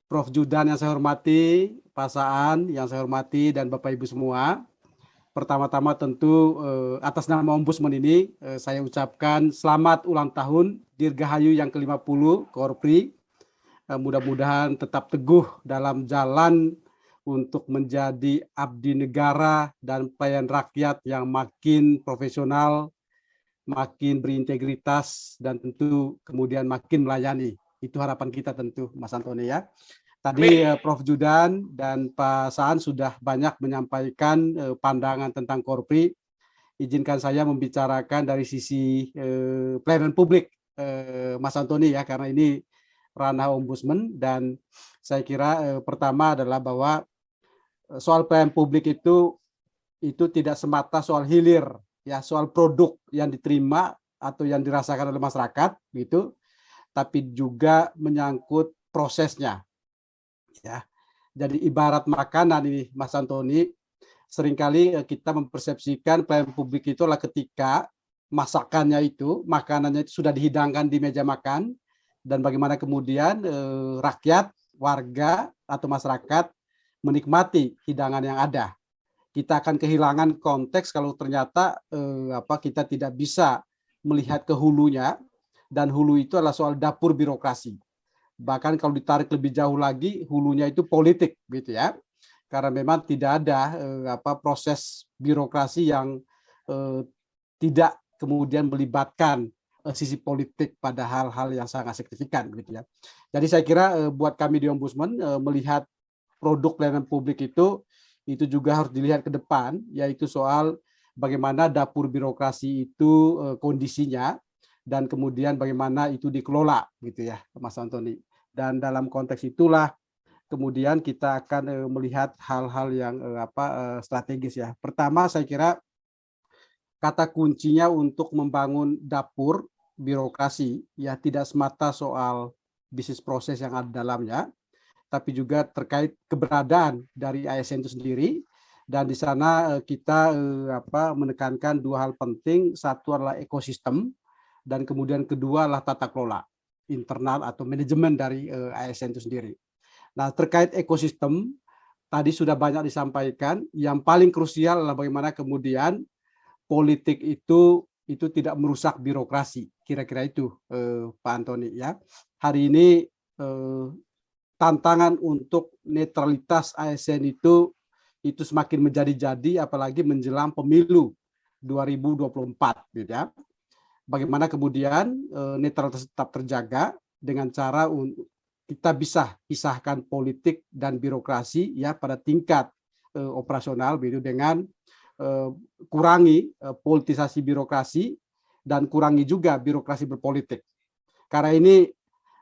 Prof. Judan yang saya hormati, Pak Saan yang saya hormati, dan Bapak Ibu semua. Pertama-tama tentu atas nama Ombudsman ini saya ucapkan selamat ulang tahun Dirgahayu yang ke-50 Korpri. Mudah-mudahan tetap teguh dalam jalan untuk menjadi abdi negara dan pelayan rakyat yang makin profesional, makin berintegritas, dan tentu kemudian makin melayani. Itu harapan kita tentu, Mas Antoni ya. Tadi Prof. Judan dan Pak Saan sudah banyak menyampaikan pandangan tentang Korpri. Izinkan saya membicarakan dari sisi pelayanan publik, Mas Antoni ya, karena ini ranah Ombudsman. Dan saya kira pertama adalah bahwa soal pelayanan publik itu tidak semata soal hilir ya, soal produk yang diterima atau yang dirasakan oleh masyarakat gitu, tapi juga menyangkut prosesnya ya. Jadi ibarat makanan ini Mas Antoni, seringkali kita mempersepsikan pelayanan publik itu adalah ketika makanannya itu sudah dihidangkan di meja makan, dan bagaimana kemudian rakyat, warga atau masyarakat menikmati hidangan yang ada. Kita akan kehilangan konteks kalau ternyata kita tidak bisa melihat ke hulunya, dan hulu itu adalah soal dapur birokrasi. Bahkan kalau ditarik lebih jauh lagi, hulunya itu politik, gitu ya. Karena memang tidak ada proses birokrasi yang tidak kemudian melibatkan sisi politik pada hal-hal yang sangat signifikan, gitu ya. Jadi saya kira buat kami di Ombudsman melihat produk pelayanan publik itu juga harus dilihat ke depan, yaitu soal bagaimana dapur birokrasi itu kondisinya, dan kemudian bagaimana itu dikelola, gitu ya, Mas Antoni. Dan dalam konteks itulah kemudian kita akan melihat hal-hal yang strategis ya. Pertama, saya kira kata kuncinya untuk membangun dapur birokrasi ya tidak semata soal bisnis proses yang ada dalamnya, tapi juga terkait keberadaan dari ASN itu sendiri. Dan di sana kita menekankan dua hal penting, satu adalah ekosistem, dan kemudian kedua adalah tata kelola internal atau manajemen dari ASN itu sendiri. Nah, terkait ekosistem, tadi sudah banyak disampaikan, yang paling krusial adalah bagaimana kemudian politik itu tidak merusak birokrasi, kira-kira itu Pak Antoni ya. Hari ini tantangan untuk netralitas ASN itu semakin menjadi-jadi, apalagi menjelang pemilu 2024, gitu ya. Bagaimana kemudian netralitas tetap terjaga dengan cara kita bisa pisahkan politik dan birokrasi ya pada tingkat operasional, begitu, dengan kurangi politisasi birokrasi dan kurangi juga birokrasi berpolitik. Karena ini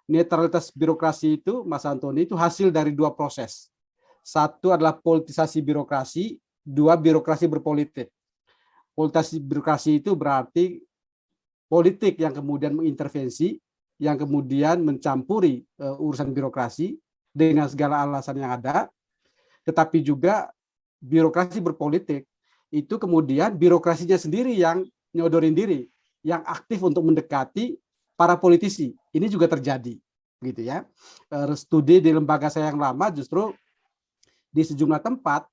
netralitas birokrasi itu, Mas Antoni, itu hasil dari dua proses. Satu adalah politisasi birokrasi, dua birokrasi berpolitik. Politisasi birokrasi itu berarti politik yang kemudian mengintervensi, yang kemudian mencampuri urusan birokrasi dengan segala alasan yang ada, tetapi juga birokrasi berpolitik itu kemudian birokrasinya sendiri yang nyodorin diri, yang aktif untuk mendekati para politisi. Ini juga terjadi, gitu ya. Studi di lembaga saya yang lama justru di sejumlah tempat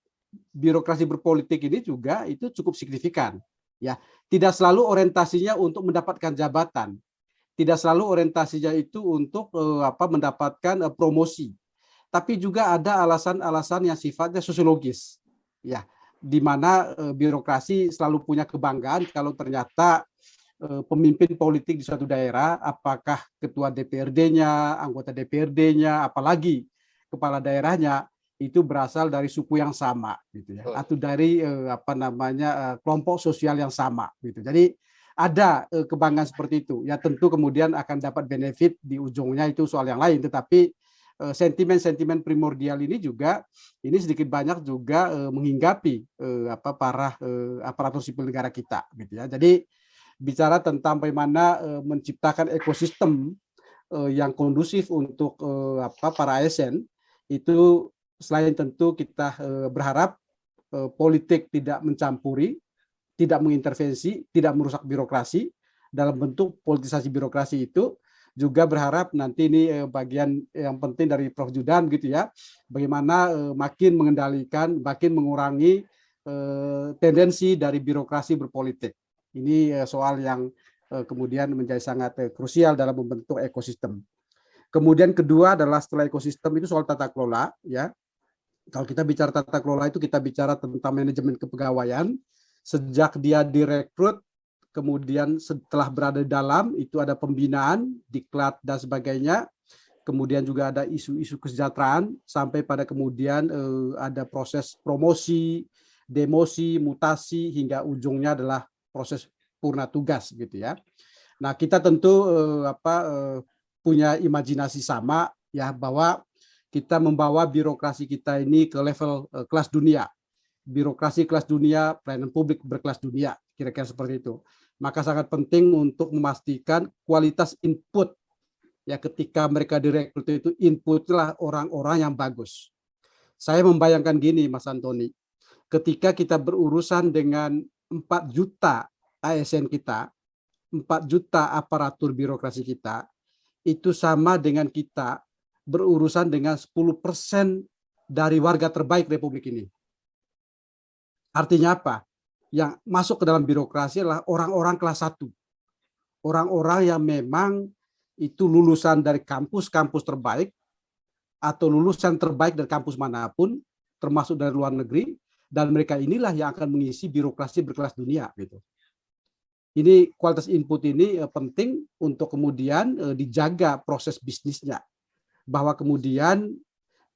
birokrasi berpolitik ini juga itu cukup signifikan, ya. Tidak selalu orientasinya untuk mendapatkan jabatan, tidak selalu orientasinya itu untuk mendapatkan promosi, tapi juga ada alasan-alasan yang sifatnya sosiologis, ya, di mana birokrasi selalu punya kebanggaan kalau ternyata pemimpin politik di suatu daerah, apakah ketua DPRD-nya, anggota DPRD-nya, apalagi kepala daerahnya, itu berasal dari suku yang sama, gitu ya, atau dari kelompok sosial yang sama, gitu. Jadi ada kebanggaan seperti itu. Ya tentu kemudian akan dapat benefit di ujungnya, itu soal yang lain. Tetapi sentimen-sentimen primordial ini juga ini sedikit banyak juga menghinggapi para aparatur sipil negara kita, gitu ya. Jadi bicara tentang bagaimana menciptakan ekosistem yang kondusif untuk para ASN itu, selain tentu kita berharap politik tidak mencampuri, tidak mengintervensi, tidak merusak birokrasi dalam bentuk politisasi birokrasi itu, juga berharap nanti ini bagian yang penting dari Prof. Judan, gitu ya, bagaimana makin mengendalikan, makin mengurangi tendensi dari birokrasi berpolitik. Ini soal yang kemudian menjadi sangat krusial dalam membentuk ekosistem. Kemudian kedua adalah setelah ekosistem itu soal tata kelola, ya. Kalau kita bicara tata kelola itu kita bicara tentang manajemen kepegawaian, sejak dia direkrut, kemudian setelah berada di dalam itu ada pembinaan, diklat dan sebagainya, kemudian juga ada isu-isu kesejahteraan, sampai pada kemudian ada proses promosi, demosi, mutasi, hingga ujungnya adalah proses purna tugas, gitu ya. Nah, kita tentu punya imajinasi sama, ya, bahwa kita membawa birokrasi kita ini ke level kelas dunia. Birokrasi kelas dunia, pelayanan publik berkelas dunia, kira-kira seperti itu. Maka sangat penting untuk memastikan kualitas input, ya, ketika mereka direkrut itu inputlah orang-orang yang bagus. Saya membayangkan gini, Mas Antoni, ketika kita berurusan dengan 4 juta ASN kita, 4 juta aparatur birokrasi kita itu sama dengan kita berurusan dengan 10% dari warga terbaik Republik ini. Artinya apa? Yang masuk ke dalam birokrasi adalah orang-orang kelas 1. Orang-orang yang memang itu lulusan dari kampus-kampus terbaik atau lulusan terbaik dari kampus manapun, termasuk dari luar negeri, dan mereka inilah yang akan mengisi birokrasi berkelas dunia gitu. Ini kualitas input ini penting untuk kemudian dijaga proses bisnisnya, bahwa kemudian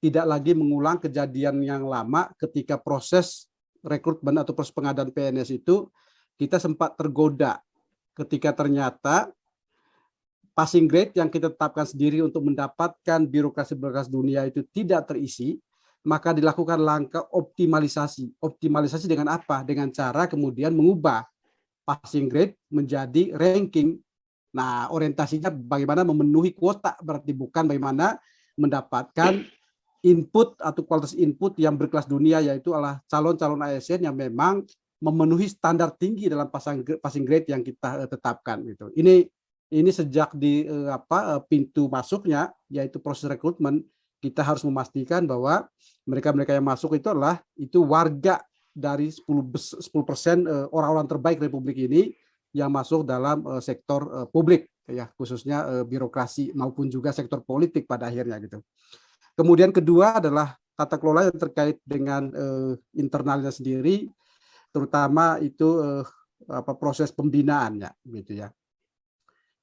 tidak lagi mengulang kejadian yang lama ketika proses rekrutmen atau proses pengadaan PNS itu kita sempat tergoda ketika ternyata passing grade yang kita tetapkan sendiri untuk mendapatkan birokrasi berkelas dunia itu tidak terisi, maka dilakukan langkah optimalisasi. Optimalisasi dengan apa? Dengan cara kemudian mengubah passing grade menjadi ranking. Nah, orientasinya bagaimana memenuhi kuota, berarti bukan bagaimana mendapatkan input atau kualitas input yang berkelas dunia, yaitu adalah calon-calon ASN yang memang memenuhi standar tinggi dalam passing grade yang kita tetapkan gitu. Ini sejak di pintu masuknya, yaitu proses rekrutmen, kita harus memastikan bahwa mereka-mereka yang masuk itu adalah warga dari 10% orang-orang terbaik Republik ini yang masuk dalam sektor publik, ya, khususnya birokrasi maupun juga sektor politik pada akhirnya gitu. Kemudian kedua adalah tata kelola yang terkait dengan internalnya sendiri, terutama itu proses pembinaannya, gitu ya.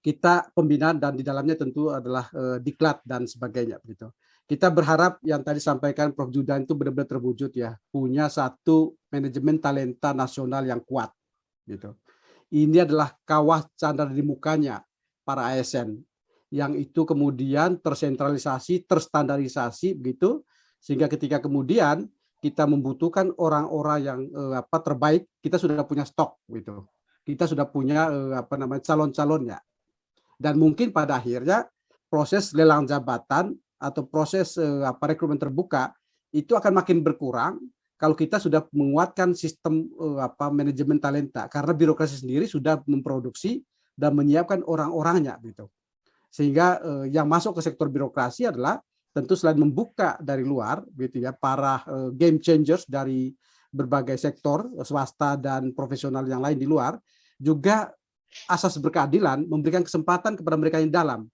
Kita pembinaan dan di dalamnya tentu adalah diklat dan sebagainya, gitu. Kita berharap yang tadi sampaikan Prof. Judan itu benar-benar terwujud ya, punya satu manajemen talenta nasional yang kuat, gitu. Ini adalah kawah candar di mukanya para ASN, yang itu kemudian tersentralisasi, terstandarisasi begitu, sehingga ketika kemudian kita membutuhkan orang-orang yang terbaik, kita sudah punya stok gitu. Kita sudah punya calon-calonnya. Dan mungkin pada akhirnya proses lelang jabatan atau proses rekrutmen terbuka itu akan makin berkurang kalau kita sudah menguatkan sistem manajemen talenta, karena birokrasi sendiri sudah memproduksi dan menyiapkan orang-orangnya gitu. Sehingga yang masuk ke sektor birokrasi adalah tentu selain membuka dari luar gitu ya, para game changers dari berbagai sektor swasta dan profesional yang lain di luar, juga asas berkeadilan memberikan kesempatan kepada mereka yang dalam.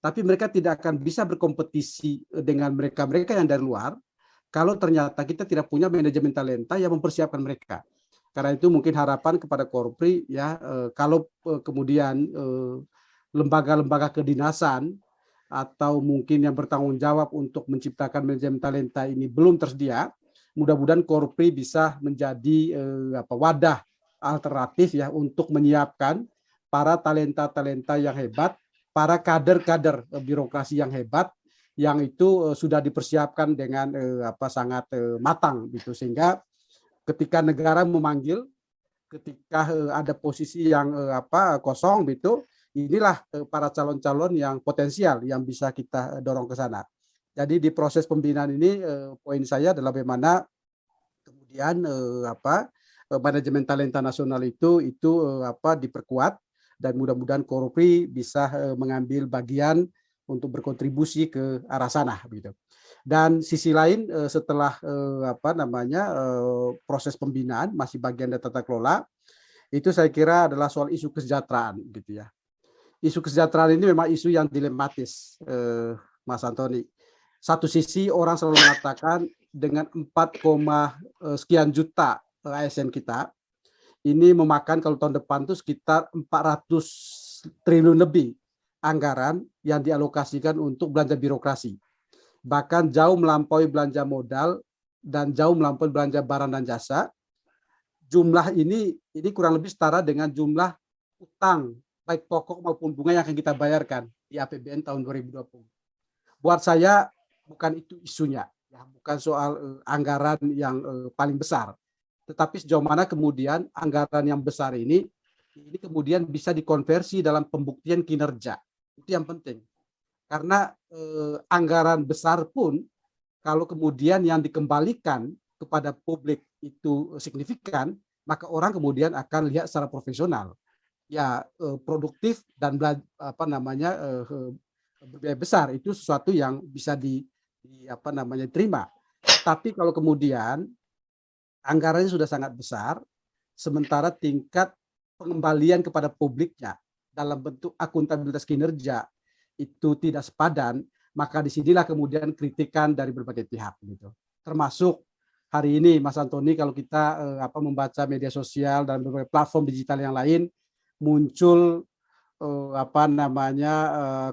Tapi mereka tidak akan bisa berkompetisi dengan mereka-mereka yang dari luar kalau ternyata kita tidak punya manajemen talenta yang mempersiapkan mereka. Karena itu mungkin harapan kepada Korpri ya, kalau kemudian lembaga-lembaga kedinasan atau mungkin yang bertanggung jawab untuk menciptakan manajemen talenta ini belum tersedia, mudah-mudahan Korpri bisa menjadi wadah alternatif ya untuk menyiapkan para talenta-talenta yang hebat, para kader-kader birokrasi yang hebat, yang itu sudah dipersiapkan dengan sangat matang gitu, sehingga ketika negara memanggil, ketika ada posisi yang kosong gitu, inilah para calon-calon yang potensial yang bisa kita dorong ke sana. Jadi di proses pembinaan ini poin saya adalah bagaimana kemudian manajemen talenta nasional itu diperkuat, dan mudah-mudahan Korpri bisa mengambil bagian untuk berkontribusi ke arah sana gitu. Dan sisi lain setelah proses pembinaan masih bagian dari tata kelola, itu saya kira adalah soal isu kesejahteraan gitu ya. Isu kesejahteraan ini memang isu yang dilematis, Mas Antoni. Satu sisi orang selalu mengatakan dengan 4, sekian juta ASN kita, ini memakan kalau tahun depan itu sekitar 400 triliun lebih anggaran yang dialokasikan untuk belanja birokrasi. Bahkan jauh melampaui belanja modal dan jauh melampaui belanja barang dan jasa. Jumlah ini kurang lebih setara dengan jumlah utang baik pokok maupun bunga yang akan kita bayarkan di APBN tahun 2020. Buat saya bukan itu isunya, ya, bukan soal anggaran yang paling besar, tetapi sejauh mana kemudian anggaran yang besar ini kemudian bisa dikonversi dalam pembuktian kinerja. Itu yang penting. Karena anggaran besar pun kalau kemudian yang dikembalikan kepada publik itu signifikan, maka orang kemudian akan lihat secara profesional. ya produktif dan berbiaya besar, itu sesuatu yang bisa terima. Tapi kalau kemudian anggarannya sudah sangat besar, sementara tingkat pengembalian kepada publiknya dalam bentuk akuntabilitas kinerja itu tidak sepadan, maka disinilah kemudian kritikan dari berbagai pihak gitu. Termasuk hari ini Mas Antoni, kalau kita membaca media sosial dan berbagai platform digital yang lain, muncul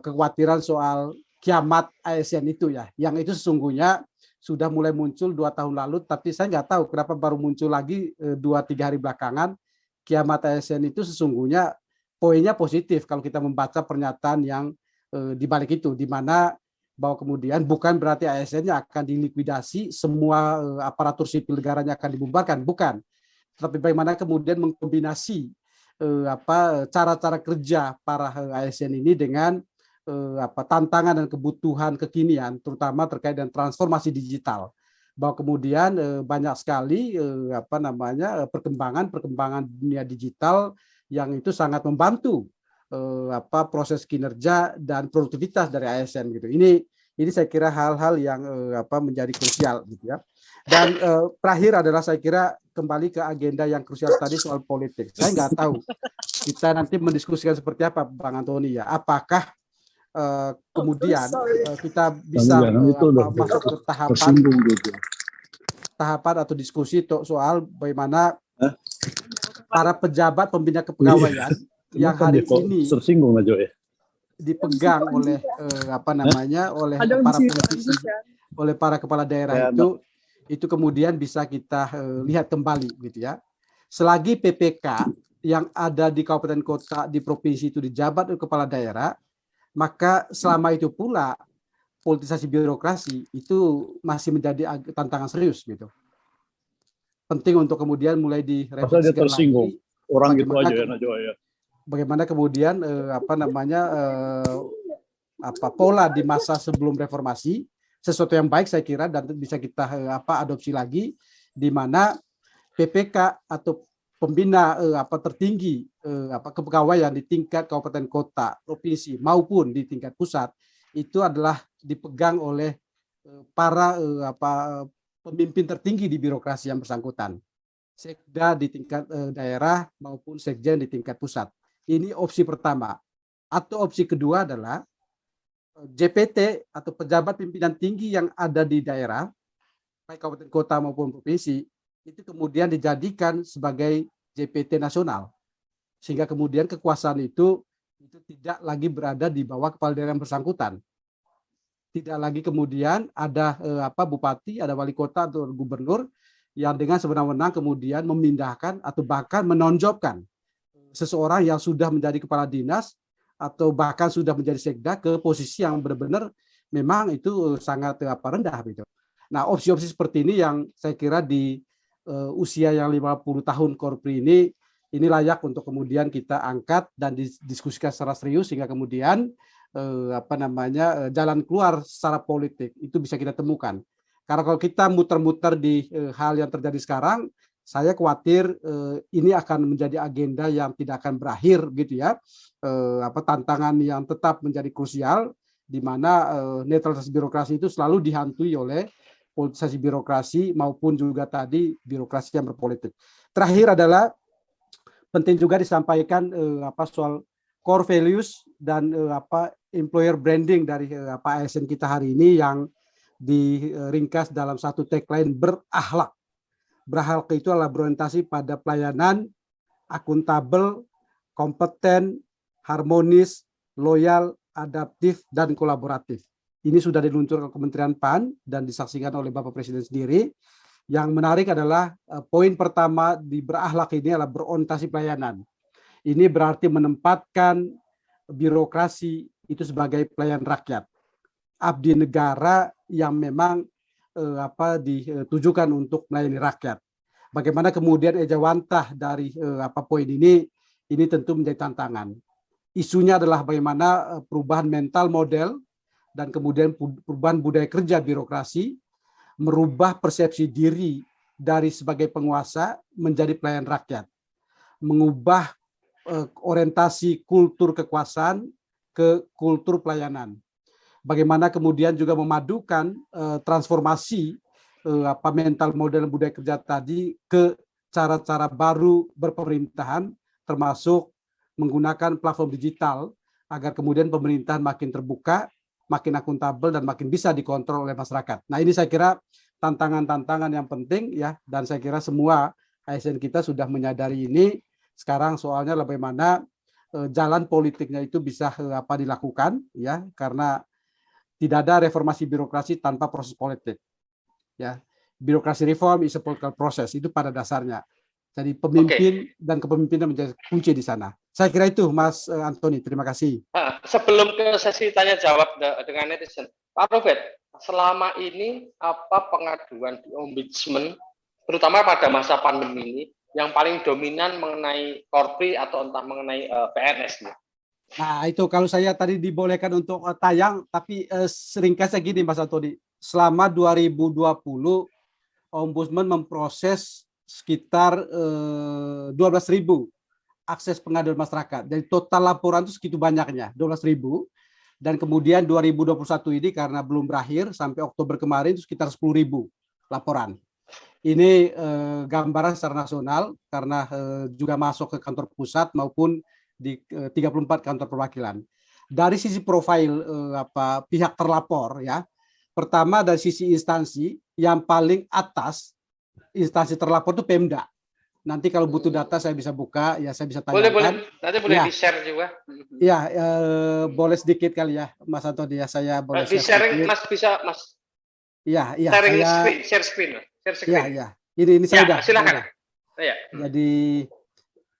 kekhawatiran soal kiamat ASN itu ya, yang itu sesungguhnya sudah mulai muncul 2 tahun lalu, tapi saya nggak tahu kenapa baru muncul lagi 2-3 hari belakangan. Kiamat ASN itu sesungguhnya poinnya positif kalau kita membaca pernyataan yang di balik itu, di mana bahwa kemudian bukan berarti ASN-nya akan dilikuidasi, semua aparatur sipil negaranya akan dibubarkan, bukan. Tapi bagaimana kemudian mengkombinasi cara-cara kerja para ASN ini dengan tantangan dan kebutuhan kekinian, terutama terkait dengan transformasi digital. Bahwa kemudian banyak sekali perkembangan dunia digital yang itu sangat membantu proses kinerja dan produktivitas dari ASN gitu. Ini saya kira hal-hal yang menjadi krusial gitu ya. Dan terakhir adalah saya kira kembali ke agenda yang krusial tadi soal politik. Saya nggak tahu kita nanti mendiskusikan seperti apa, Bang Antoni ya. Apakah kemudian kita bisa masuk ke tahapan atau diskusi soal bagaimana para pejabat pembina kepegawaian yang hari ini tersinggung aja ya, dipegang oleh oleh para politisi, oleh para kepala daerah itu kemudian bisa kita lihat kembali gitu ya. Selagi PPK yang ada di kabupaten kota di provinsi itu dijabat oleh kepala daerah, maka selama itu pula politisasi birokrasi itu masih menjadi tantangan serius gitu. Penting untuk kemudian mulai direfleksikan lagi. Orang gitu aja ya. Bagaimana kemudian pola di masa sebelum reformasi, sesuatu yang baik saya kira dan bisa kita adopsi lagi, di mana PPK atau pembina tertinggi kepegawaian di tingkat kabupaten kota, provinsi maupun di tingkat pusat itu adalah dipegang oleh para pemimpin tertinggi di birokrasi yang bersangkutan, sekda di tingkat daerah maupun sekjen di tingkat pusat. Ini opsi pertama. Atau opsi kedua adalah JPT atau pejabat pimpinan tinggi yang ada di daerah, baik kabupaten kota maupun provinsi, itu kemudian dijadikan sebagai JPT nasional. Sehingga kemudian kekuasaan itu tidak lagi berada di bawah kepala daerah yang bersangkutan. Tidak lagi kemudian ada bupati, ada wali kota atau gubernur yang dengan sewenang-wenang kemudian memindahkan atau bahkan menonjolkan seseorang yang sudah menjadi kepala dinas atau bahkan sudah menjadi sekda ke posisi yang benar-benar memang itu sangat rendah gitu. Nah, opsi-opsi seperti ini yang saya kira di usia yang 50 tahun Korpri ini layak untuk kemudian kita angkat dan didiskusikan secara serius sehingga kemudian jalan keluar secara politik itu bisa kita temukan. Karena kalau kita muter-muter di hal yang terjadi sekarang, saya khawatir ini akan menjadi agenda yang tidak akan berakhir gitu ya. Tantangan yang tetap menjadi krusial di mana netralitas birokrasi itu selalu dihantui oleh politisasi birokrasi maupun juga tadi birokrasi yang berpolitik. Terakhir adalah penting juga disampaikan soal core values dan employer branding dari ASN kita hari ini yang diringkas dalam satu tagline berakhlak. Berakhlak itu adalah berorientasi pada pelayanan, akuntabel, kompeten, harmonis, loyal, adaptif, dan kolaboratif. Ini sudah diluncurkan Kementerian PAN dan disaksikan oleh Bapak Presiden sendiri. Yang menarik adalah poin pertama di berakhlak ini adalah berorientasi pelayanan. Ini berarti menempatkan birokrasi itu sebagai pelayan rakyat, abdi negara yang memang ditujukan untuk melayani rakyat. Bagaimana kemudian ejawantah dari poin ini tentu menjadi tantangan. Isunya adalah bagaimana perubahan mental model dan kemudian perubahan budaya kerja birokrasi, merubah persepsi diri dari sebagai penguasa menjadi pelayan rakyat, mengubah orientasi kultur kekuasaan ke kultur pelayanan. Bagaimana kemudian juga memadukan transformasi mental model budaya kerja tadi ke cara-cara baru berpemerintahan, termasuk menggunakan platform digital agar kemudian pemerintahan makin terbuka, makin akuntabel, dan makin bisa dikontrol oleh masyarakat. Nah, ini saya kira tantangan-tantangan yang penting ya, dan saya kira semua ASN kita sudah menyadari ini. Sekarang soalnya bagaimana jalan politiknya itu bisa dilakukan ya, karena tidak ada reformasi birokrasi tanpa proses politik. Ya, birokrasi reform is a political process, itu pada dasarnya. Jadi pemimpin dan kepemimpinan menjadi kunci di sana. Saya kira itu, Mas Antoni. Terima kasih. Sebelum ke sesi tanya jawab dengan netizen, Pak Robert, selama ini apa pengaduan di Ombudsman, terutama pada masa pandemi ini, yang paling dominan mengenai Korpri atau entah mengenai PNS? Nah, itu kalau saya tadi dibolehkan untuk tayang, tapi seringkasnya gini, Mas Antoni. Selama 2020, Ombudsman memproses sekitar 12.000 akses pengaduan masyarakat. Jadi total laporan itu segitu banyaknya, 12.000. Dan kemudian 2021 ini karena belum berakhir, sampai Oktober kemarin itu sekitar 10.000 laporan. Ini gambaran secara nasional, karena juga masuk ke kantor pusat maupun di 34 kantor perwakilan. Dari sisi profil pihak terlapor ya, pertama dari sisi instansi yang paling atas, instansi terlapor itu Pemda. Nanti kalau butuh data saya bisa buka, ya saya bisa tayangkan. Boleh. Nanti boleh di-share juga. Ya, boleh sedikit kali ya, Mas Antoni, ya saya boleh di-sharing, Mas, bisa, Mas. Iya, Share screen. Ya. Ini saya udah. Silakan. Ya. Jadi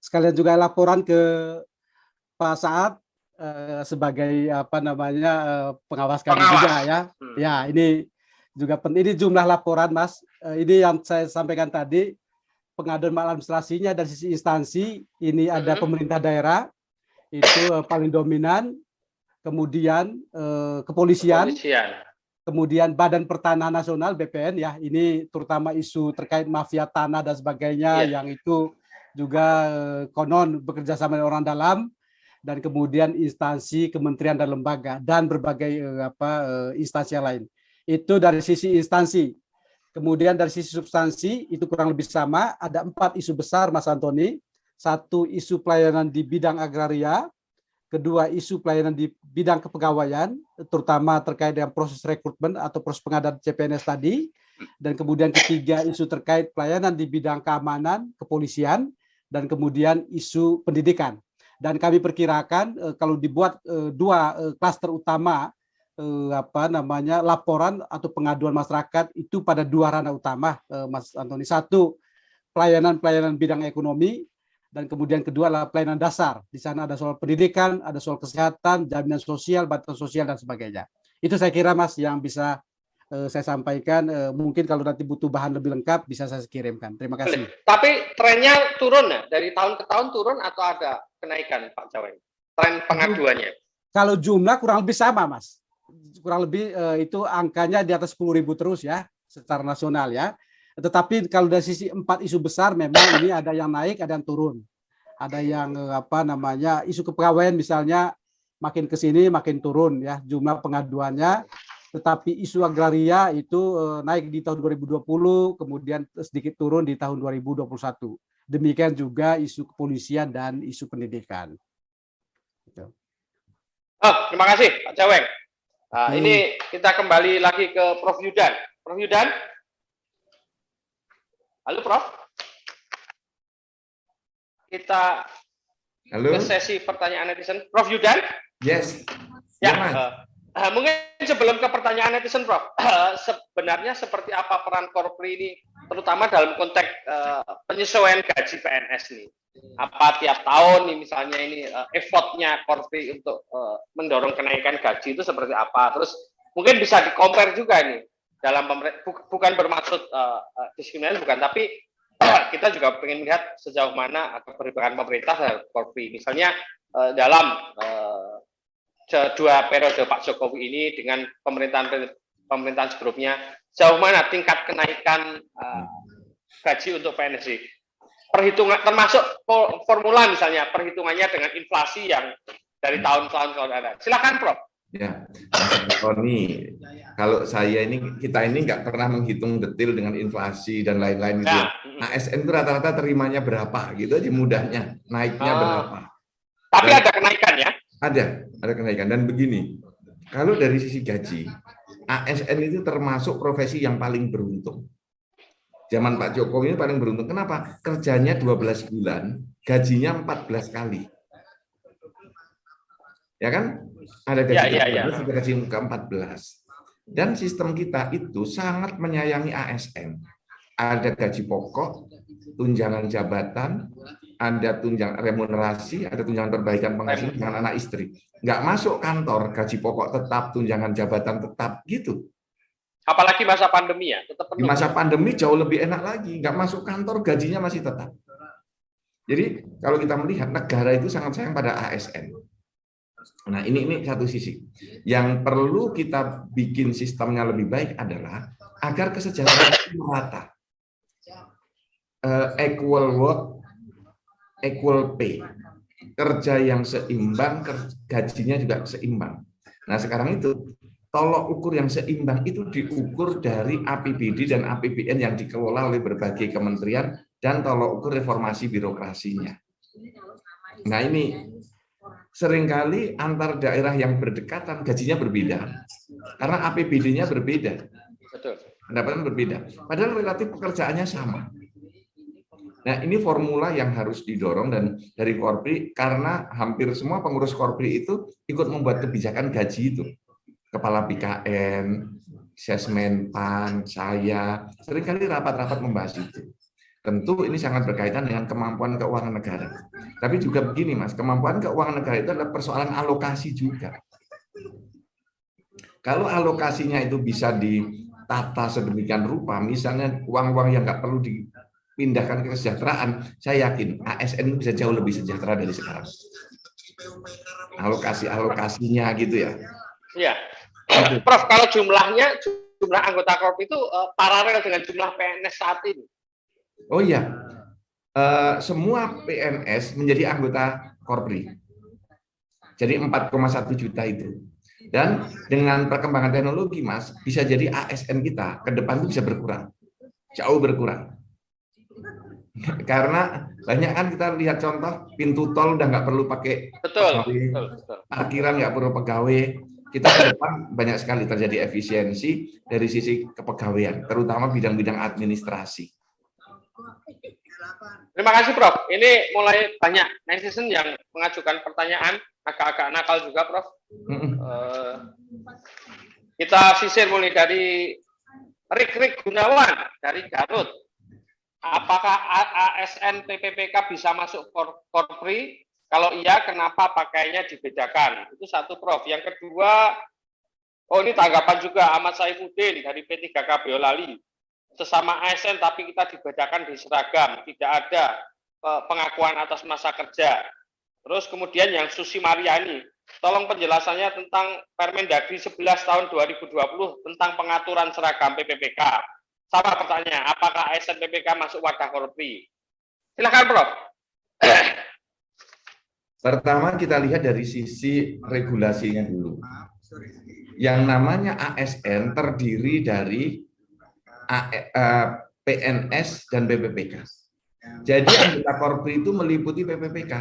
sekalian juga laporan ke Pak Saad sebagai pengawas kami juga ya. Ya, ini juga penting. Ini jumlah laporan, Mas. Ini yang saya sampaikan tadi, pengaduan maladministrasinya dari sisi instansi, ini ada pemerintah daerah, itu paling dominan, kemudian kepolisian, kemudian Badan Pertanahan Nasional BPN ya, ini terutama isu terkait mafia tanah dan sebagainya, yang itu juga konon bekerja sama dengan orang dalam, dan kemudian instansi kementerian dan lembaga dan berbagai instansi yang lain. Itu dari sisi instansi. Kemudian dari sisi substansi itu kurang lebih sama, ada 4 isu besar, Mas Antoni. 1, isu pelayanan di bidang agraria, kedua, isu pelayanan di bidang kepegawaian, terutama terkait dengan proses rekrutmen atau proses pengadaan CPNS tadi, dan kemudian ketiga, isu terkait pelayanan di bidang keamanan, kepolisian, dan kemudian isu pendidikan. Dan kami perkirakan kalau dibuat 2 klaster utama laporan atau pengaduan masyarakat itu pada 2 ranah utama, Mas Antoni. 1, pelayanan bidang ekonomi, dan kemudian kedua adalah pelayanan dasar. Di sana ada soal pendidikan, ada soal kesehatan, jaminan sosial, bantuan sosial, dan sebagainya. Itu saya kira, Mas, yang bisa saya sampaikan. Mungkin kalau nanti butuh bahan lebih lengkap bisa saya kirimkan. Terima kasih. Tapi trennya turun ya? Dari tahun ke tahun turun atau ada kenaikan, Pak Jaweng? Tren pengaduannya? Kalau jumlah kurang lebih sama, Mas. Kurang lebih itu angkanya di atas 10.000 terus ya, secara nasional ya. Tetapi kalau dari sisi 4 isu besar memang ini ada yang naik, ada yang turun. Ada yang isu kepegawaian misalnya makin ke sini makin turun ya jumlah pengaduannya. Tetapi isu agraria itu naik di tahun 2020, kemudian sedikit turun di tahun 2021. Demikian juga isu kepolisian dan isu pendidikan. Terima kasih, Pak Jaweng. Nah, ini kita kembali lagi ke Prof. Yudan. Prof. Yudan? Halo, Prof. Kita ke sesi pertanyaan netizen. Prof. Yudan? Yes. Ya, mungkin sebelum ke pertanyaan netizen, Prof. Sebenarnya seperti apa peran Korpri ini, terutama dalam konteks penyesuaian gaji PNS ini? Apa tiap tahun nih misalnya ini effortnya Korpri untuk mendorong kenaikan gaji itu seperti apa? Terus mungkin bisa di-compare juga nih dalam bukan bermaksud diskriminasi, bukan, tapi kita juga ingin melihat sejauh mana keberpihakan pemerintah terhadap Korpri. Misalnya dalam 2 periode Pak Jokowi ini dengan pemerintahan sebelumnya, sejauh mana tingkat kenaikan gaji untuk PNS. perhitungan termasuk formula misalnya perhitungannya dengan inflasi yang dari tahun-tahun ada. Silakan Prof. Ya, Mas Tony, kalau saya ini kita ini nggak pernah menghitung detail dengan inflasi dan lain-lain gitu ya. ASN itu rata-rata terimanya berapa gitu aja mudahnya, naiknya berapa. Tapi ada kenaikan ya? Ada kenaikan. Dan begini, kalau dari sisi gaji, ASN itu termasuk profesi yang paling beruntung. Zaman Pak Jokowi ini paling beruntung. Kenapa? Kerjanya 12 bulan, gajinya 14 kali. Ya kan? Ada gaji ke-12, ada gaji ke-14. Dan sistem kita itu sangat menyayangi ASN. Ada gaji pokok, tunjangan jabatan, ada tunjangan remunerasi, ada tunjangan perbaikan penghasilan dengan anak istri. Nggak masuk kantor, gaji pokok tetap, tunjangan jabatan tetap, gitu. Apalagi masa pandemi ya? Tetap penuh. Di masa pandemi jauh lebih enak lagi. Nggak masuk kantor, gajinya masih tetap. Jadi kalau kita melihat negara itu sangat sayang pada ASN. Nah, ini satu sisi. Yang perlu kita bikin sistemnya lebih baik adalah agar kesejahteraan itu merata. Equal work, equal pay. Kerja yang seimbang, gajinya juga seimbang. Nah, sekarang itu tolok ukur yang seimbang itu diukur dari APBD dan APBN yang dikelola oleh berbagai kementerian dan tolok ukur reformasi birokrasinya. Nah, ini seringkali antar daerah yang berdekatan gajinya berbeda karena APBD-nya berbeda, pendapatan berbeda, padahal relatif pekerjaannya sama. Nah, ini formula yang harus didorong dan dari Korpri, karena hampir semua pengurus Korpri itu ikut membuat kebijakan gaji itu. Kepala BKN, Sesmenpan, saya seringkali rapat-rapat membahas itu. Tentu ini sangat berkaitan dengan kemampuan keuangan negara. Tapi juga begini Mas, kemampuan keuangan negara itu adalah persoalan alokasi juga. Kalau alokasinya itu bisa ditata sedemikian rupa, misalnya uang-uang yang nggak perlu dipindahkan ke kesejahteraan, saya yakin ASN itu bisa jauh lebih sejahtera dari sekarang. Alokasinya gitu ya. Iya. Prof, kalau jumlah anggota Korpri itu paralel dengan jumlah PNS saat ini. Oh iya, semua PNS menjadi anggota Korpri. Jadi 4,1 juta itu. Dan dengan perkembangan teknologi, Mas, bisa jadi ASN kita ke depan itu bisa berkurang. Jauh berkurang. Karena banyak kan kita lihat contoh, pintu tol udah nggak perlu pakai pegawai, parkiran nggak perlu pegawai. Kita ke depan banyak sekali terjadi efisiensi dari sisi kepegawaian, terutama bidang-bidang administrasi. Terima kasih Prof. Ini mulai banyak netizen yang mengajukan pertanyaan, agak-agak nakal juga Prof. Kita sisir mulai dari Rik Gunawan dari Garut. Apakah ASN PPPK bisa masuk Korpri? Kalau iya, kenapa pakainya dibedakan? Itu satu Prof. Yang kedua, ini tanggapan juga Ahmad Saifuddin dari P3K Boyolali. Sesama ASN tapi kita dibedakan di seragam, tidak ada pengakuan atas masa kerja. Terus kemudian yang Susi Mariani, tolong penjelasannya tentang Permendagri 11 tahun 2020 tentang pengaturan seragam PPPK. Sama pertanyaan, apakah ASN PPK masuk wadah Korpri? Silakan Prof. Pertama kita lihat dari sisi regulasinya dulu. Yang namanya ASN terdiri dari PNS dan PPPK. Jadi anggota Korpri itu meliputi PPPK.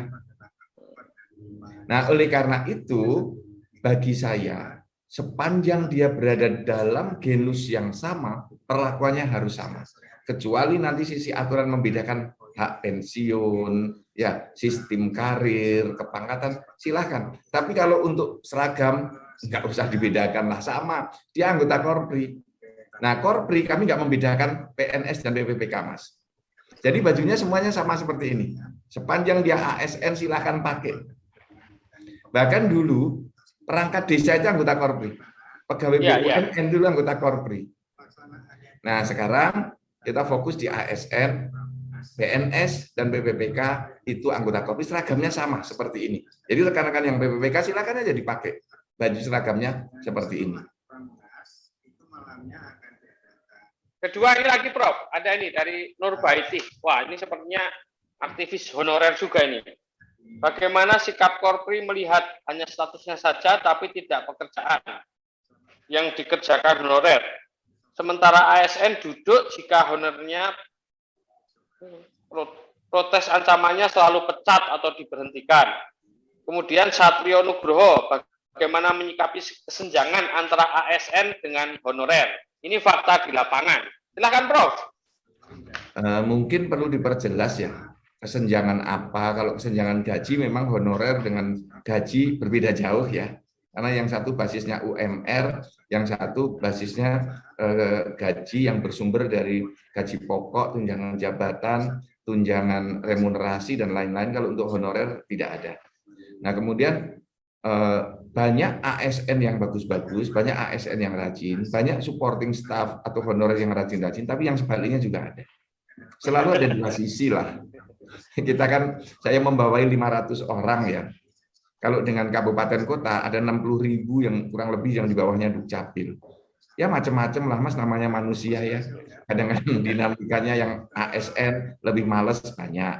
Nah, oleh karena itu, bagi saya, sepanjang dia berada dalam genus yang sama, perlakuannya harus sama. Kecuali nanti sisi aturan membedakan hak pensiun, ya sistem karir, kepangkatan, silakan. Tapi kalau untuk seragam, nggak usah dibedakan lah, sama. Dia anggota Korpri. Nah, Korpri kami nggak membedakan PNS dan PPPK, Mas. Jadi bajunya semuanya sama seperti ini. Sepanjang dia ASN silahkan pakai. Bahkan dulu perangkat desa itu anggota Korpri. Pegawai BUMN dulu anggota Korpri. Nah, sekarang kita fokus di ASN, PNS dan PPPK itu anggota Korpri, seragamnya sama seperti ini. Jadi rekan-rekan yang PPPK silakan aja dipakai. Baju seragamnya seperti ini. Kedua ini lagi Prof, ada ini dari Nur Baiti. Wah, ini sepertinya aktivis honorer juga ini. Bagaimana sikap Korpri melihat hanya statusnya saja tapi tidak pekerjaan yang dikerjakan honorer. Sementara ASN duduk jika honornya protes ancamannya selalu pecat atau diberhentikan. Kemudian Satrio Nugroho, bagaimana menyikapi kesenjangan antara ASN dengan honorer. Ini fakta di lapangan. Silakan Prof. Mungkin perlu diperjelas ya, kesenjangan apa. Kalau kesenjangan gaji memang honorer dengan gaji berbeda jauh ya. Karena yang satu basisnya UMR, yang satu basisnya gaji yang bersumber dari gaji pokok, tunjangan jabatan, tunjangan remunerasi, dan lain-lain. Kalau untuk honorer tidak ada. Nah kemudian banyak ASN yang bagus-bagus, banyak ASN yang rajin, banyak supporting staff atau honorer yang rajin-rajin, tapi yang sebaliknya juga ada. Selalu ada dua sisi lah. Kita kan, saya membawai 500 orang ya. Kalau dengan kabupaten kota ada 60.000 yang kurang lebih yang di bawahnya Dukcapil. Ya macam-macam lah Mas, namanya manusia ya. Kadang-kadang dinamikanya yang ASN lebih males banyak,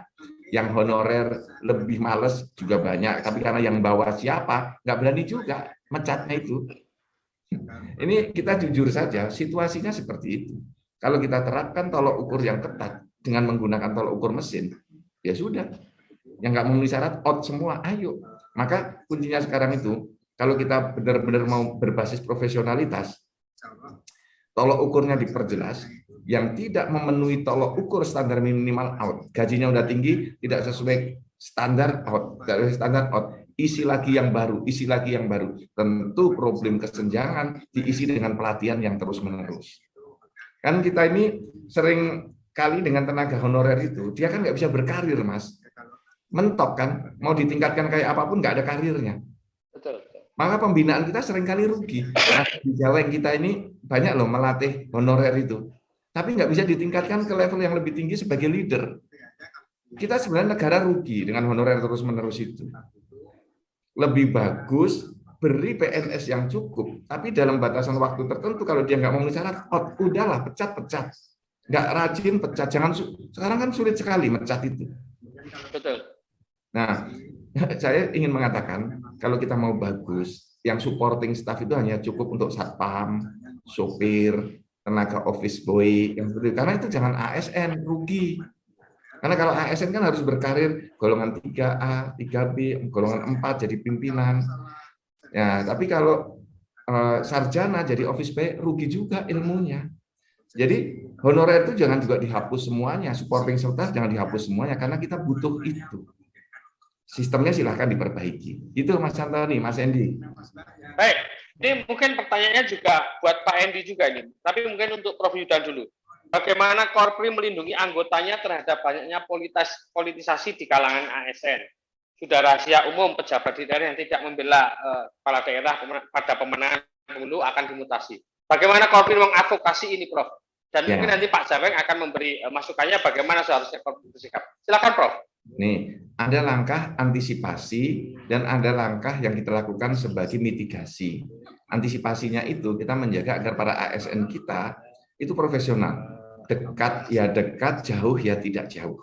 yang honorer lebih males juga banyak. Tapi karena yang bawah siapa nggak berani juga mecatnya itu. Ini kita jujur saja, situasinya seperti itu. Kalau kita terapkan tolok ukur yang ketat dengan menggunakan tolok ukur mesin, ya sudah. Yang nggak memenuhi syarat out semua, ayo. Maka kuncinya sekarang itu, kalau kita benar-benar mau berbasis profesionalitas, tolok ukurnya diperjelas, yang tidak memenuhi tolok ukur standar minimal out, gajinya udah tinggi, tidak sesuai standar out, tidak standar out, isi lagi yang baru, isi lagi yang baru. Tentu problem kesenjangan diisi dengan pelatihan yang terus-menerus. Kan kita ini sering kali dengan tenaga honorer itu, dia kan nggak bisa berkarir, Mas. Mentok kan, mau ditingkatkan kayak apapun nggak ada karirnya. Betul. Maka pembinaan kita seringkali rugi. Nah, di Jawa yang kita ini banyak loh melatih honorer itu, tapi nggak bisa ditingkatkan ke level yang lebih tinggi sebagai leader. Kita sebenarnya negara rugi dengan honorer terus-menerus itu. Lebih bagus beri PNS yang cukup, tapi dalam batasan waktu tertentu. Kalau dia nggak memenuhi syarat, udahlah pecat. Nggak rajin pecat. Jangan, sekarang kan sulit sekali mecat itu. Betul. Nah, saya ingin mengatakan, kalau kita mau bagus, yang supporting staff itu hanya cukup untuk satpam, sopir, tenaga office boy, yang seperti itu. Karena itu jangan ASN, rugi. Karena kalau ASN kan harus berkarir golongan 3A, 3B, golongan 4 jadi pimpinan. Ya, tapi kalau sarjana jadi office boy, rugi juga ilmunya. Jadi honorer itu jangan juga dihapus semuanya, supporting staff jangan dihapus semuanya, karena kita butuh itu. Sistemnya silahkan diperbaiki. Itu Mas Antoni, Mas Endi. Baik, ini mungkin pertanyaannya juga buat Pak Endi juga ini, tapi mungkin untuk Prof Yudan dulu. Bagaimana Korpri melindungi anggotanya terhadap banyaknya politisasi di kalangan ASN? Sudah rahasia umum pejabat di daerah yang tidak membela kepala daerah pada pemenangan pemilu akan dimutasi. Bagaimana Korpri mengadvokasi ini, Prof? Dan mungkin nanti Pak Jaweng akan memberi masukannya bagaimana seharusnya Korpri bersikap. Silakan, Prof. Nih, ada langkah antisipasi dan ada langkah yang kita lakukan sebagai mitigasi. Antisipasinya itu kita menjaga agar para ASN kita itu profesional. Dekat ya dekat, jauh ya tidak jauh.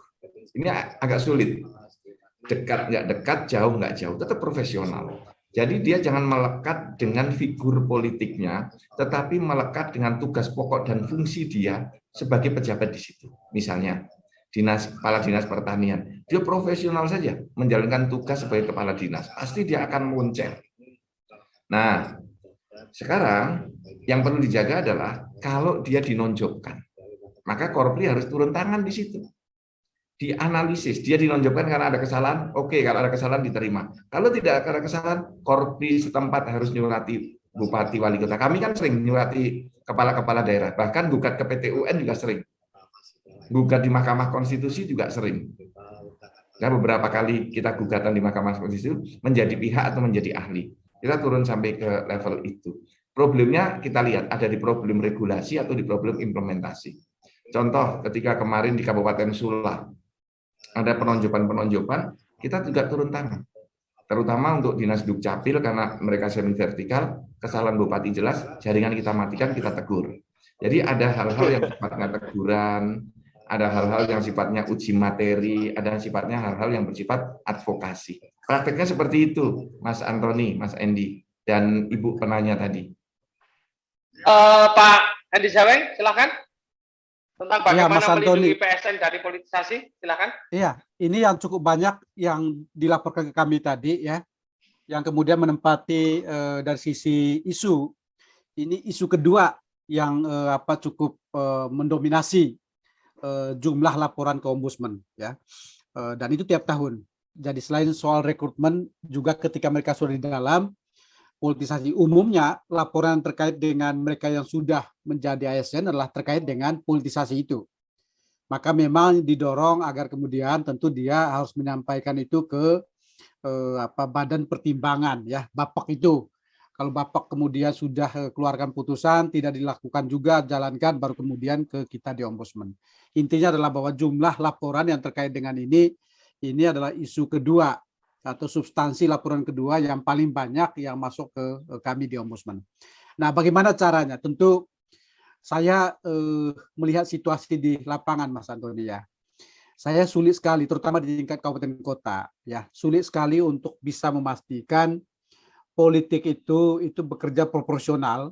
Ini agak sulit. Dekat nggak dekat, jauh nggak jauh, tetap profesional. Jadi dia jangan melekat dengan figur politiknya, tetapi melekat dengan tugas pokok dan fungsi dia sebagai pejabat di situ. Misalnya, kepala dinas pertanian, dia profesional saja menjalankan tugas sebagai kepala dinas, pasti dia akan moncer. Nah, sekarang yang perlu dijaga adalah kalau dia dinonjolkan, maka Korpri harus turun tangan di situ. Dianalisis, dia dinonjolkan karena ada kesalahan, oke, kalau ada kesalahan diterima. Kalau tidak ada kesalahan, Korpri setempat harus nyurati bupati, wali kota. Kami kan sering nyurati kepala-kepala daerah, bahkan gugat ke PT UN juga sering. Gugat di Mahkamah Konstitusi juga sering. Nah, beberapa kali kita gugatan di Mahkamah Konstitusi menjadi pihak atau menjadi ahli. Kita turun sampai ke level itu. Problemnya kita lihat ada di problem regulasi atau di problem implementasi. Contoh ketika kemarin di Kabupaten Sula ada penonjoban, kita juga turun tangan. Terutama untuk Dinas Dukcapil karena mereka semi vertikal, kesalahan bupati jelas, jaringan kita matikan, kita tegur. Jadi ada hal-hal yang sifatnya teguran, ada hal-hal yang sifatnya uji materi, ada sifatnya hal-hal yang bersifat advokasi. Prakteknya seperti itu, Mas Antoni, Mas Endi, dan Ibu penanya tadi. Pak Endi Jaweng, silakan. Tentang Iya, bagaimana Mas Antoni. melindungi PSN dari politisasi, silakan. Iya, ini yang cukup banyak yang dilaporkan ke kami tadi ya, yang kemudian menempati dari sisi isu. Ini isu kedua yang cukup mendominasi jumlah laporan ke ombudsman ya, dan itu tiap tahun. Jadi selain soal rekrutmen, juga ketika mereka sudah di dalam politisasi, umumnya laporan terkait dengan mereka yang sudah menjadi ASN adalah terkait dengan politisasi itu. Maka memang didorong agar kemudian tentu dia harus menyampaikan itu ke badan pertimbangan ya, Bapak itu. Kalau Bapak kemudian sudah keluarkan putusan, tidak dilakukan juga, jalankan, baru kemudian ke kita di Ombudsman. Intinya adalah bahwa jumlah laporan yang terkait dengan ini adalah isu kedua atau substansi laporan kedua yang paling banyak yang masuk ke kami di Ombudsman. Nah, bagaimana caranya? Tentu saya melihat situasi di lapangan, Mas Antoni ya. Saya sulit sekali, terutama di tingkat kabupaten kota, ya, sulit sekali untuk bisa memastikan politik itu bekerja proporsional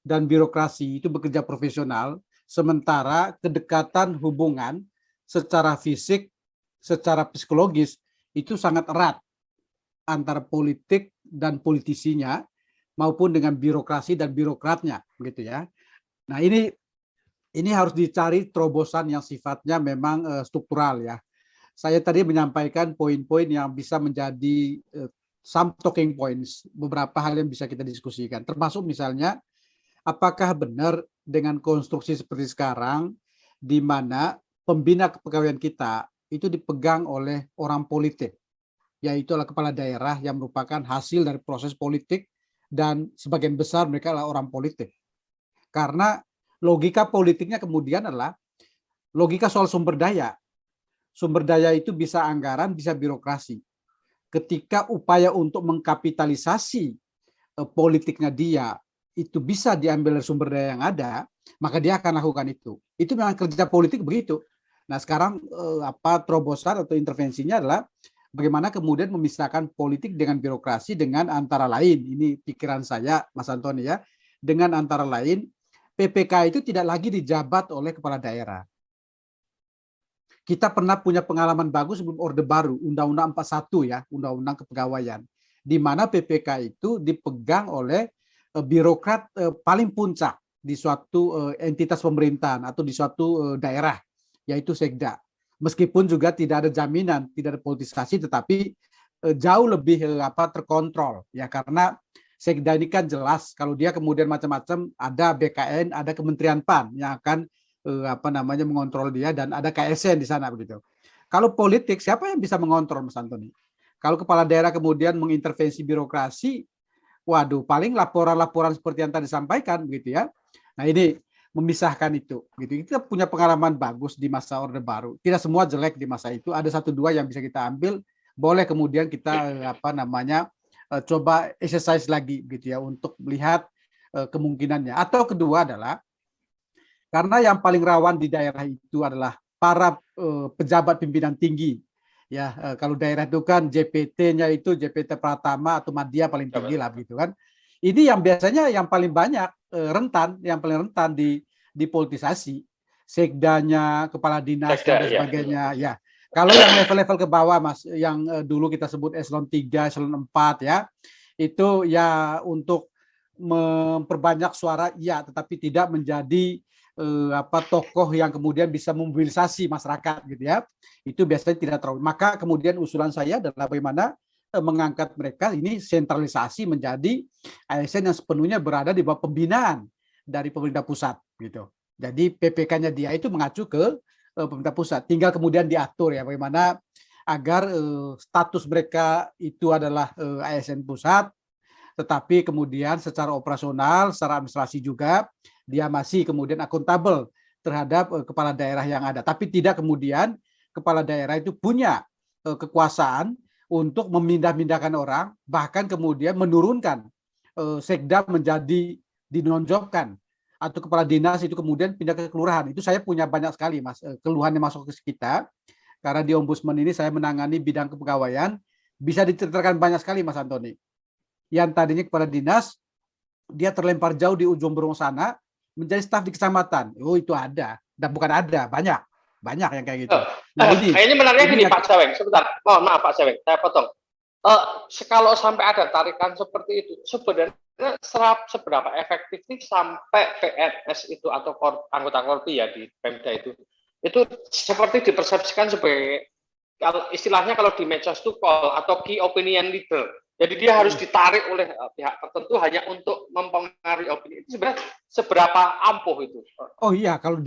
dan birokrasi itu bekerja profesional, sementara kedekatan hubungan secara fisik, secara psikologis itu sangat erat antara politik dan politisinya maupun dengan birokrasi dan birokratnya, gitu ya. Nah, ini harus dicari terobosan yang sifatnya memang struktural ya. Saya tadi menyampaikan poin-poin yang bisa menjadi some talking points, beberapa hal yang bisa kita diskusikan, termasuk misalnya apakah benar dengan konstruksi seperti sekarang di mana pembina kepegawaian kita itu dipegang oleh orang politik, yaitu adalah kepala daerah yang merupakan hasil dari proses politik dan sebagian besar mereka adalah orang politik. Karena logika politiknya kemudian adalah logika soal sumber daya. Sumber daya itu bisa anggaran, bisa birokrasi. Ketika upaya untuk mengkapitalisasi politiknya dia itu bisa diambil dari sumber daya yang ada, maka dia akan lakukan itu. Itu memang kerja politik begitu. Nah, sekarang terobosan atau intervensinya adalah bagaimana kemudian memisahkan politik dengan birokrasi dengan antara lain, ini pikiran saya, Mas Antoni ya, dengan antara lain PPK itu tidak lagi dijabat oleh kepala daerah. Kita pernah punya pengalaman bagus sebelum Orde Baru, Undang-Undang 41 ya, Undang-Undang Kepegawaian, di mana PPK itu dipegang oleh birokrat paling puncak di suatu entitas pemerintahan atau di suatu daerah, yaitu Sekda. Meskipun juga tidak ada jaminan, tidak ada politisasi, tetapi jauh lebih terkontrol ya, karena Sekda ini kan jelas kalau dia kemudian macam-macam, ada BKN, ada Kementerian PAN yang akan mengontrol dia, dan ada KSN di sana begitu. Kalau politik, siapa yang bisa mengontrol, Mas Antoni? Kalau kepala daerah kemudian mengintervensi birokrasi, waduh, paling laporan-laporan seperti yang tadi disampaikan begitu ya. Nah, ini memisahkan itu gitu. Kita punya pengalaman bagus di masa Orde Baru. Tidak semua jelek di masa itu, ada satu dua yang bisa kita ambil, boleh kemudian kita coba exercise lagi gitu ya untuk melihat kemungkinannya. Atau kedua adalah karena yang paling rawan di daerah itu adalah para pejabat pimpinan tinggi. Ya, kalau daerah itu kan JPT-nya itu JPT Pratama atau Madya paling tinggi lah gitu kan. Ini yang biasanya yang paling banyak yang paling rentan di politisasi. Sekdanya, kepala dinas dan sebagainya ya. Kalau yang level-level ke bawah, Mas, yang dulu kita sebut eselon 3, eselon 4 ya. Itu ya untuk memperbanyak suara ya, tetapi tidak menjadi tokoh yang kemudian bisa memobilisasi masyarakat gitu ya. Itu biasanya tidak terlalu. Maka kemudian usulan saya adalah bagaimana mengangkat mereka ini sentralisasi menjadi ASN yang sepenuhnya berada di bawah pembinaan dari pemerintah pusat gitu. Jadi PPK-nya dia itu mengacu ke pemerintah pusat. Tinggal kemudian diatur ya bagaimana agar status mereka itu adalah ASN pusat, tetapi kemudian secara operasional, secara administrasi juga dia masih kemudian akuntabel terhadap kepala daerah yang ada. Tapi tidak kemudian kepala daerah itu punya kekuasaan untuk memindah-mindahkan orang, bahkan kemudian menurunkan Sekda menjadi dinonjolkan atau kepala dinas itu kemudian pindah ke kelurahan. Itu saya punya banyak sekali, Mas, keluhan yang masuk ke kita. Karena di Ombudsman ini saya menangani bidang kepegawaian, bisa diceritakan banyak sekali, Mas Antoni. Yang tadinya kepala dinas, dia terlempar jauh di ujung Berung sana, menjadi staf di kecamatan. Oh, itu ada. Dan bukan ada, banyak yang kayak gitu. Nah, ini menariknya gini, Pak Jaweng, sebentar. Mohon maaf Pak Jaweng, saya potong. Kalau sampai ada tarikan seperti itu, sebenarnya seberapa efektif sih sampai PNS itu atau anggota Korpi ya di Pemda itu seperti dipersepsikan sebagai, kalau istilahnya kalau di medsos itu call atau key opinion leader. Jadi dia harus ditarik oleh pihak tertentu hanya untuk mempengaruhi opini. Itu sebenarnya seberapa ampuh itu? Oh iya, kalau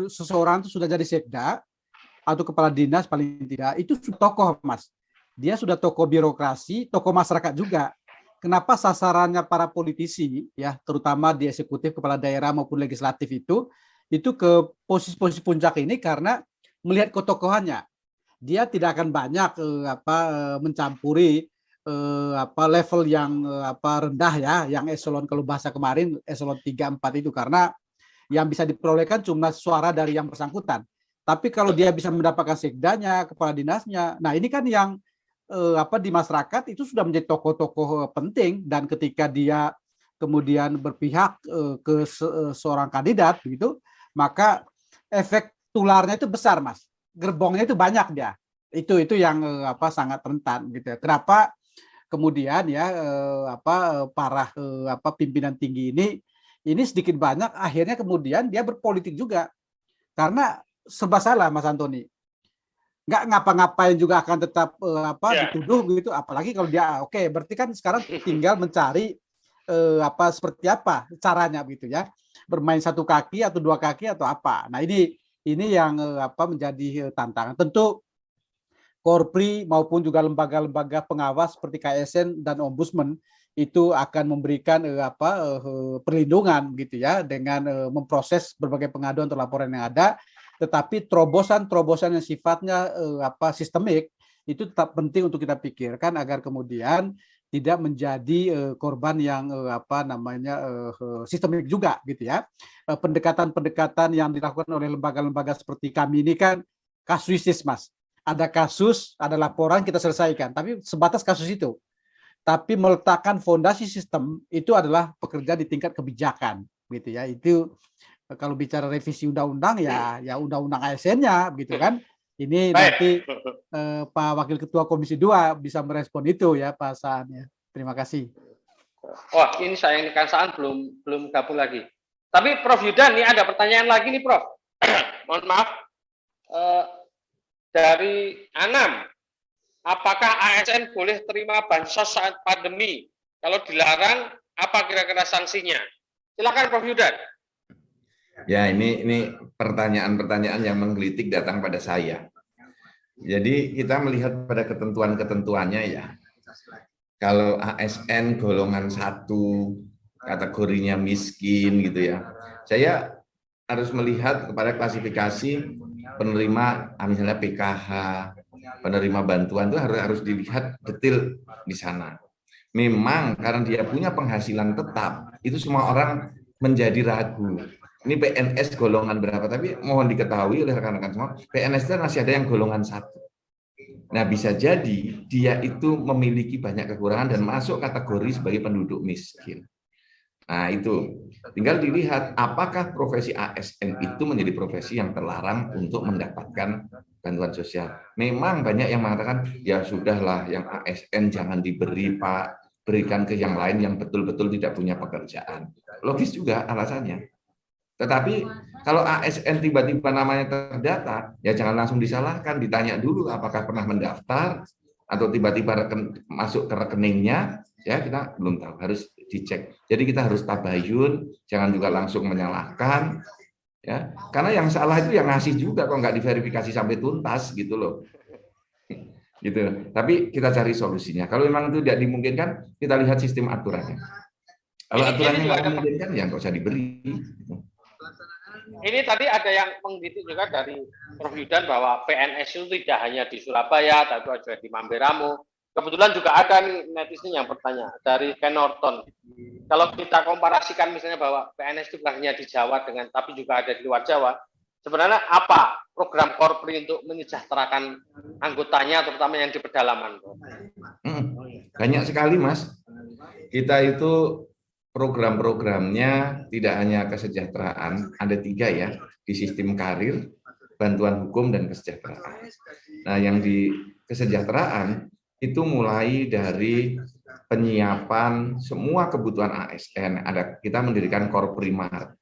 seseorang itu sudah jadi sekda atau kepala dinas paling tidak, itu tokoh, Mas. Dia sudah tokoh birokrasi, tokoh masyarakat juga. Kenapa sasarannya para politisi, ya terutama di eksekutif, kepala daerah maupun legislatif itu ke posisi-posisi puncak ini karena melihat ketokohannya. Dia tidak akan banyak mencampuri level yang rendah ya, yang eselon kalau bahasa kemarin eselon 3, 4 itu, karena yang bisa diperolehkan cuma suara dari yang bersangkutan. Tapi kalau dia bisa mendapatkan sekdanya, kepala dinasnya, nah ini kan yang di masyarakat itu sudah menjadi tokoh-tokoh penting, dan ketika dia kemudian berpihak ke seorang kandidat begitu, maka efek tularnya itu besar, Mas. Gerbongnya itu banyak dia. Itu yang sangat rentan gitu ya. Kenapa kemudian ya para pimpinan tinggi ini sedikit banyak akhirnya kemudian dia berpolitik juga, karena serba salah, Mas Antoni. Nggak ngapa-ngapain juga akan tetap dituduh gitu, apalagi kalau dia berarti kan sekarang tinggal mencari seperti apa caranya gitu ya, bermain satu kaki atau dua kaki atau apa. Nah ini yang menjadi tantangan. Tentu Korpri maupun juga lembaga-lembaga pengawas seperti KSN dan Ombudsman itu akan memberikan perlindungan gitu ya, dengan memproses berbagai pengaduan atau laporan yang ada. Tetapi terobosan yang sifatnya sistemik itu tetap penting untuk kita pikirkan agar kemudian tidak menjadi korban yang sistemik juga gitu ya. Pendekatan-pendekatan yang dilakukan oleh lembaga-lembaga seperti kami ini kan kasuistis, Mas. Ada kasus, ada laporan, kita selesaikan, tapi sebatas kasus itu. Tapi meletakkan fondasi sistem itu adalah pekerjaan di tingkat kebijakan gitu ya. Itu kalau bicara revisi undang-undang ya undang-undang ASN-nya gitu kan. Ini nanti Pak Wakil Ketua Komisi 2 bisa merespon itu ya, Pak Saan ya. Terima kasih. Wah, ini saya yang Kang Saan belum gabung lagi. Tapi Prof Yudan, ini ada pertanyaan lagi nih, Prof. Mohon maaf. Dari Anam, apakah ASN boleh terima bansos saat pandemi? Kalau dilarang, apa kira-kira sanksinya? Silakan Prof Yudan. Ya, ini pertanyaan-pertanyaan yang menggelitik datang pada saya. Jadi kita melihat pada ketentuan-ketentuannya ya. Kalau ASN golongan 1 kategorinya miskin gitu ya. Saya harus melihat kepada klasifikasi penerima misalnya PKH, penerima bantuan itu harus dilihat detail di sana. Memang karena dia punya penghasilan tetap, itu semua orang menjadi ragu. Ini PNS golongan berapa? Tapi mohon diketahui oleh rekan-rekan semua, PNS itu masih ada yang golongan 1. Nah, bisa jadi dia itu memiliki banyak kekurangan dan masuk kategori sebagai penduduk miskin. Nah, itu tinggal dilihat apakah profesi ASN itu menjadi profesi yang terlarang untuk mendapatkan bantuan sosial. Memang banyak yang mengatakan, ya sudahlah yang ASN jangan diberi, Pak, berikan ke yang lain yang betul-betul tidak punya pekerjaan. Logis juga alasannya. Tetapi kalau ASN tiba-tiba namanya terdata, ya jangan langsung disalahkan, ditanya dulu apakah pernah mendaftar atau tiba-tiba masuk ke rekeningnya, ya kita belum tahu, harus dicek. Jadi kita harus tabayun, jangan juga langsung menyalahkan, ya. Karena yang salah itu yang ngasih juga, kok nggak diverifikasi sampai tuntas gitu loh. Gitu. Tapi kita cari solusinya. Kalau memang itu tidak dimungkinkan, kita lihat sistem aturannya. Kalau aturannya nggak dimungkinkan, ya nggak usah diberi. Ini tadi ada yang menggelitik juga dari Prof Yudan bahwa PNS itu tidak hanya di Surabaya, tapi juga di Mamberamo. Kebetulan juga ada nih netizen yang bertanya dari Ken Norton. kalau kita komparasikan misalnya bahwa PNS itu bukan hanya di Jawa tapi juga ada di luar Jawa, sebenarnya apa program Korpri untuk menyejahterakan anggotanya, terutama yang di pedalaman? Banyak sekali, Mas. Kita itu program-programnya tidak hanya kesejahteraan, ada 3 ya, di sistem karir, bantuan hukum, dan kesejahteraan. Nah, yang di kesejahteraan itu mulai dari penyiapan semua kebutuhan ASN. Kita mendirikan Korpri Mart,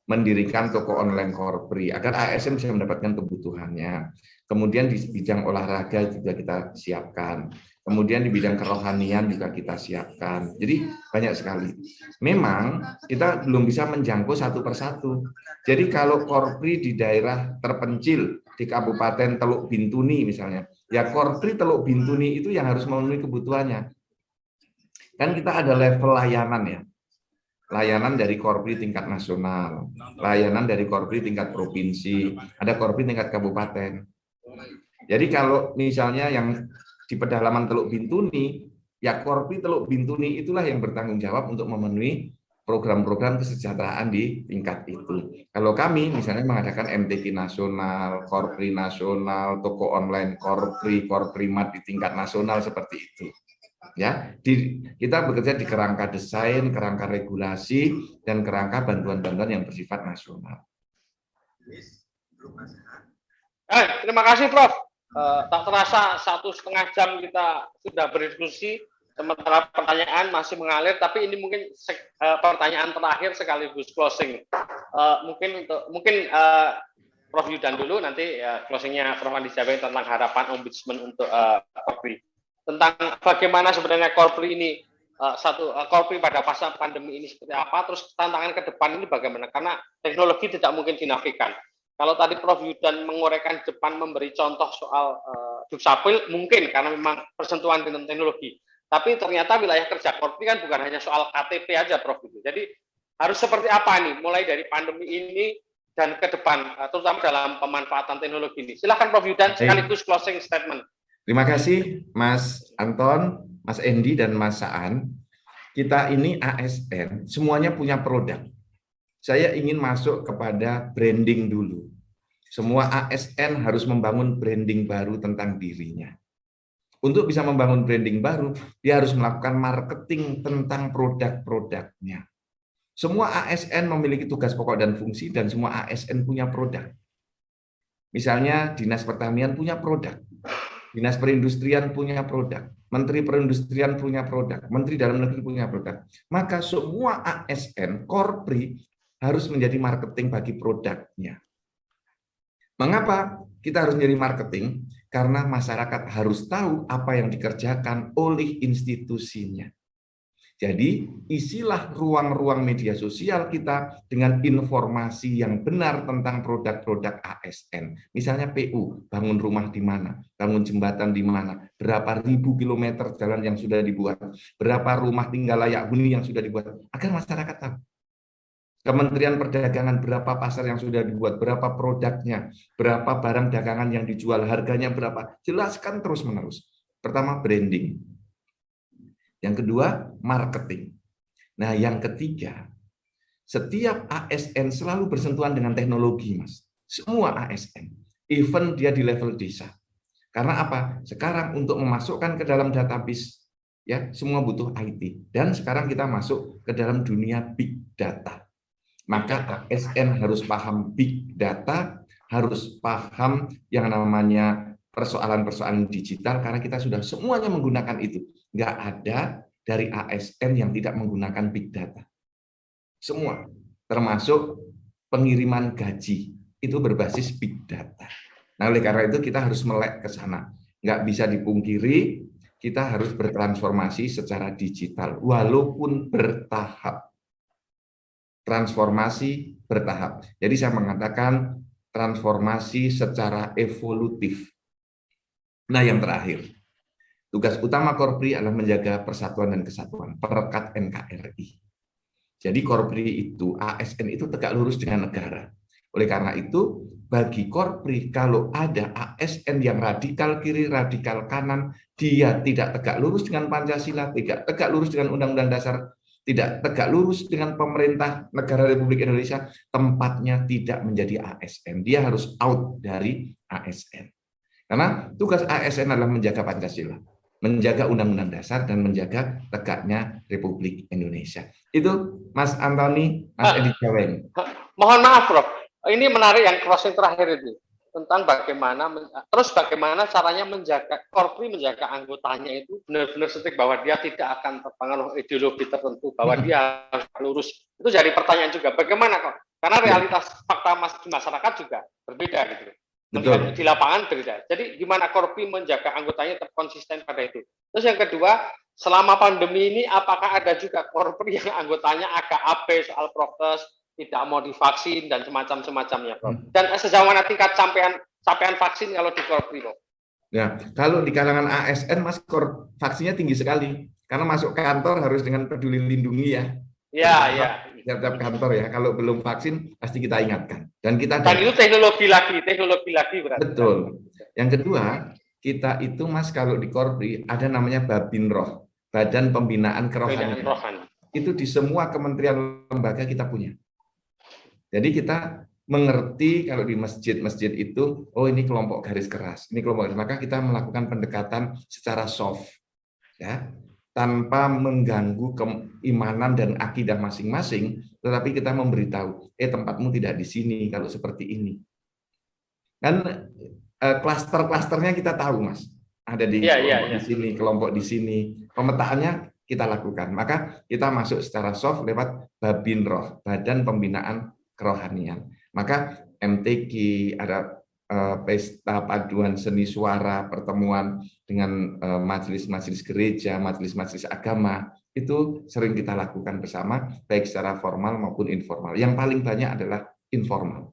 mendirikan toko online Korpri agar ASN bisa mendapatkan kebutuhannya. Kemudian di bidang olahraga juga kita siapkan. Kemudian di bidang kerohanian juga kita siapkan. Jadi banyak sekali. Memang kita belum bisa menjangkau satu persatu. Jadi kalau Korpri di daerah terpencil di Kabupaten Teluk Bintuni misalnya, ya Korpri Teluk Bintuni itu yang harus memenuhi kebutuhannya. Kan kita ada level layanan ya. Layanan dari Korpri tingkat nasional, layanan dari Korpri tingkat provinsi, ada Korpri tingkat kabupaten. Jadi kalau misalnya yang di pedalaman Teluk Bintuni, ya Korpri Teluk Bintuni itulah yang bertanggung jawab untuk memenuhi program-program kesejahteraan di tingkat itu. Kalau kami misalnya mengadakan MTQ nasional, Korpri nasional, toko online Korpri, Korpri Mart di tingkat nasional seperti itu. Ya, kita bekerja di kerangka desain, kerangka regulasi, dan kerangka bantuan-bantuan yang bersifat nasional. Terima kasih, Prof. Tak terasa 1,5 jam kita sudah berdiskusi, sementara pertanyaan masih mengalir, tapi ini mungkin pertanyaan terakhir sekaligus closing. Mungkin Prof Yudan dulu, nanti closingnya Prof Andi Jabeng tentang harapan Ombudsman untuk Korpri. Tentang bagaimana sebenarnya Korpri ini Korpri pada masa pandemi ini seperti apa, terus tantangan ke depan ini bagaimana, karena teknologi tidak mungkin dinafikan. Kalau tadi Prof Yudan menguraikan depan memberi contoh soal Dukcapil, mungkin karena memang persentuhan dengan teknologi, tapi ternyata wilayah kerja Korpri kan bukan hanya soal KTP aja, Prof. Jadi harus seperti apa nih mulai dari pandemi ini dan ke depan, terutama dalam pemanfaatan teknologi ini. Silakan Prof Yudan sekaligus closing statement. Terima kasih Mas Anton, Mas Endi, dan Mas Saan. Kita ini ASN, semuanya punya produk. Saya ingin masuk kepada branding dulu. Semua ASN harus membangun branding baru tentang dirinya. Untuk bisa membangun branding baru, dia harus melakukan marketing tentang produk-produknya. Semua ASN memiliki tugas pokok dan fungsi, dan semua ASN punya produk. Misalnya Dinas Pertanian punya produk. Dinas Perindustrian punya produk, Menteri Perindustrian punya produk, Menteri Dalam Negeri punya produk. Maka semua ASN, Korpri harus menjadi marketing bagi produknya. Mengapa kita harus menjadi marketing? Karena masyarakat harus tahu apa yang dikerjakan oleh institusinya. Jadi, isilah ruang-ruang media sosial kita dengan informasi yang benar tentang produk-produk ASN. Misalnya PU, bangun rumah di mana, bangun jembatan di mana, berapa ribu kilometer jalan yang sudah dibuat, berapa rumah tinggal layak huni yang sudah dibuat, agar masyarakat tahu. Kementerian Perdagangan, berapa pasar yang sudah dibuat, berapa produknya, berapa barang dagangan yang dijual, harganya berapa. Jelaskan terus-menerus. Pertama, branding. Yang kedua, marketing. Nah, yang ketiga, setiap ASN selalu bersentuhan dengan teknologi, Mas. Semua ASN, even dia di level desa. Karena apa? Sekarang untuk memasukkan ke dalam database, ya semua butuh IT. Dan sekarang kita masuk ke dalam dunia big data. Maka ASN harus paham big data, harus paham yang namanya persoalan-persoalan digital, karena kita sudah semuanya menggunakan itu. Nggak ada dari ASN yang tidak menggunakan big data. Semua, termasuk pengiriman gaji, itu berbasis big data. Nah, oleh karena itu kita harus melek ke sana. Nggak bisa dipungkiri, kita harus bertransformasi secara digital, walaupun bertahap. Transformasi bertahap. Jadi saya mengatakan transformasi secara evolutif. Nah, yang terakhir, tugas utama Korpri adalah menjaga persatuan dan kesatuan, perekat NKRI. Jadi Korpri itu, ASN itu tegak lurus dengan negara. Oleh karena itu, bagi Korpri, kalau ada ASN yang radikal kiri, radikal kanan, dia tidak tegak lurus dengan Pancasila, tidak tegak lurus dengan Undang-Undang Dasar tidak tegak lurus dengan pemerintah negara Republik Indonesia, tempatnya tidak menjadi ASN. Dia harus out dari ASN. Karena tugas ASN adalah menjaga Pancasila, menjaga Undang-Undang Dasar, dan menjaga tegaknya Republik Indonesia. Itu Mas Antoni, Mas Edi Jaweng. Mohon maaf, Prof. Ini menarik yang closing terakhir itu tentang bagaimana caranya menjaga Korpri, menjaga anggotanya itu benar-benar setik bahwa dia tidak akan terpengaruh ideologi tertentu, bahwa dia harus lurus. Itu jadi pertanyaan juga. Bagaimana kok? Karena realitas fakta di masyarakat juga berbeda gitu. Melihat di lapangan berbeda. Jadi gimana Korpri menjaga anggotanya tetap konsisten pada itu. Terus yang kedua, selama pandemi ini apakah ada juga Korpri yang anggotanya agak abai soal prokes, tidak mau divaksin dan semacamnya, Prof. Dan sejauh mana tingkat capaian vaksin kalau di Korpri, Prof? Ya, kalau di kalangan ASN, Mas, vaksinnya tinggi sekali. Karena masuk kantor harus dengan Peduli Lindungi ya. Iya. Tiap kantor ya. Kalau belum vaksin pasti kita ingatkan. Dan itu teknologi lagi berarti. Betul. Yang kedua, kita itu, Mas, kalau di Korpri ada namanya Babinroh, Badan Pembinaan Kerohanian. Itu di semua kementerian lembaga kita punya. Jadi kita mengerti kalau di masjid-masjid itu, oh ini kelompok garis keras, ini kelompok, maka kita melakukan pendekatan secara soft, ya, tanpa mengganggu keimanan dan akidah masing-masing, tetapi kita memberitahu, tempatmu tidak di sini kalau seperti ini. Kan klaster-klasternya kita tahu, Mas, ada di di sini, kelompok di sini, pemetaannya kita lakukan. Maka kita masuk secara soft lewat Babinroh, Badan Pembinaan Kerohanian. Maka MTQ, ada pesta paduan seni suara, pertemuan dengan majelis-majelis gereja, majelis-majelis agama, itu sering kita lakukan bersama, baik secara formal maupun informal. Yang paling banyak adalah informal.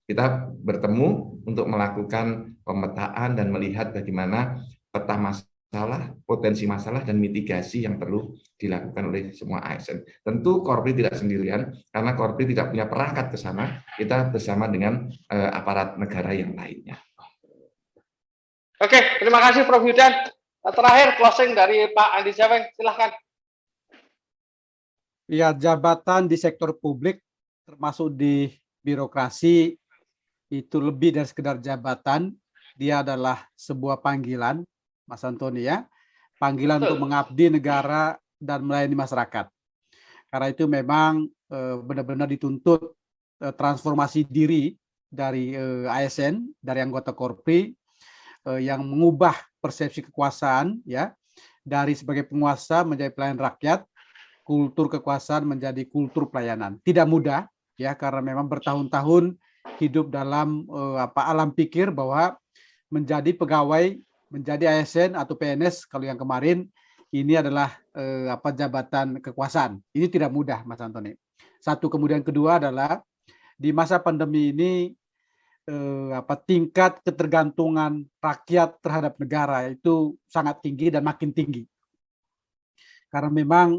Kita bertemu untuk melakukan pemetaan dan melihat bagaimana peta masalah, potensi masalah, dan mitigasi yang perlu dilakukan oleh semua ASN. Tentu Korpri tidak sendirian, karena Korpri tidak punya perangkat ke sana, kita bersama dengan aparat negara yang lainnya. Oke, terima kasih Prof. Yudan. Terakhir closing dari Pak Andi Jaweng, silahkan. Ya, jabatan di sektor publik, termasuk di birokrasi, itu lebih dari sekedar jabatan, dia adalah sebuah panggilan, Mas Antoni ya, panggilan untuk mengabdi negara dan melayani masyarakat. Karena itu memang benar-benar dituntut transformasi diri dari ASN, dari anggota Korpri, yang mengubah persepsi kekuasaan ya, dari sebagai penguasa menjadi pelayan rakyat, kultur kekuasaan menjadi kultur pelayanan. Tidak mudah ya, karena memang bertahun-tahun hidup dalam alam pikir bahwa menjadi pegawai, menjadi ASN atau PNS kalau yang kemarin ini adalah jabatan kekuasaan. Ini tidak mudah, Mas Antoni. Satu, kemudian kedua adalah di masa pandemi ini tingkat ketergantungan rakyat terhadap negara itu sangat tinggi dan makin tinggi. Karena memang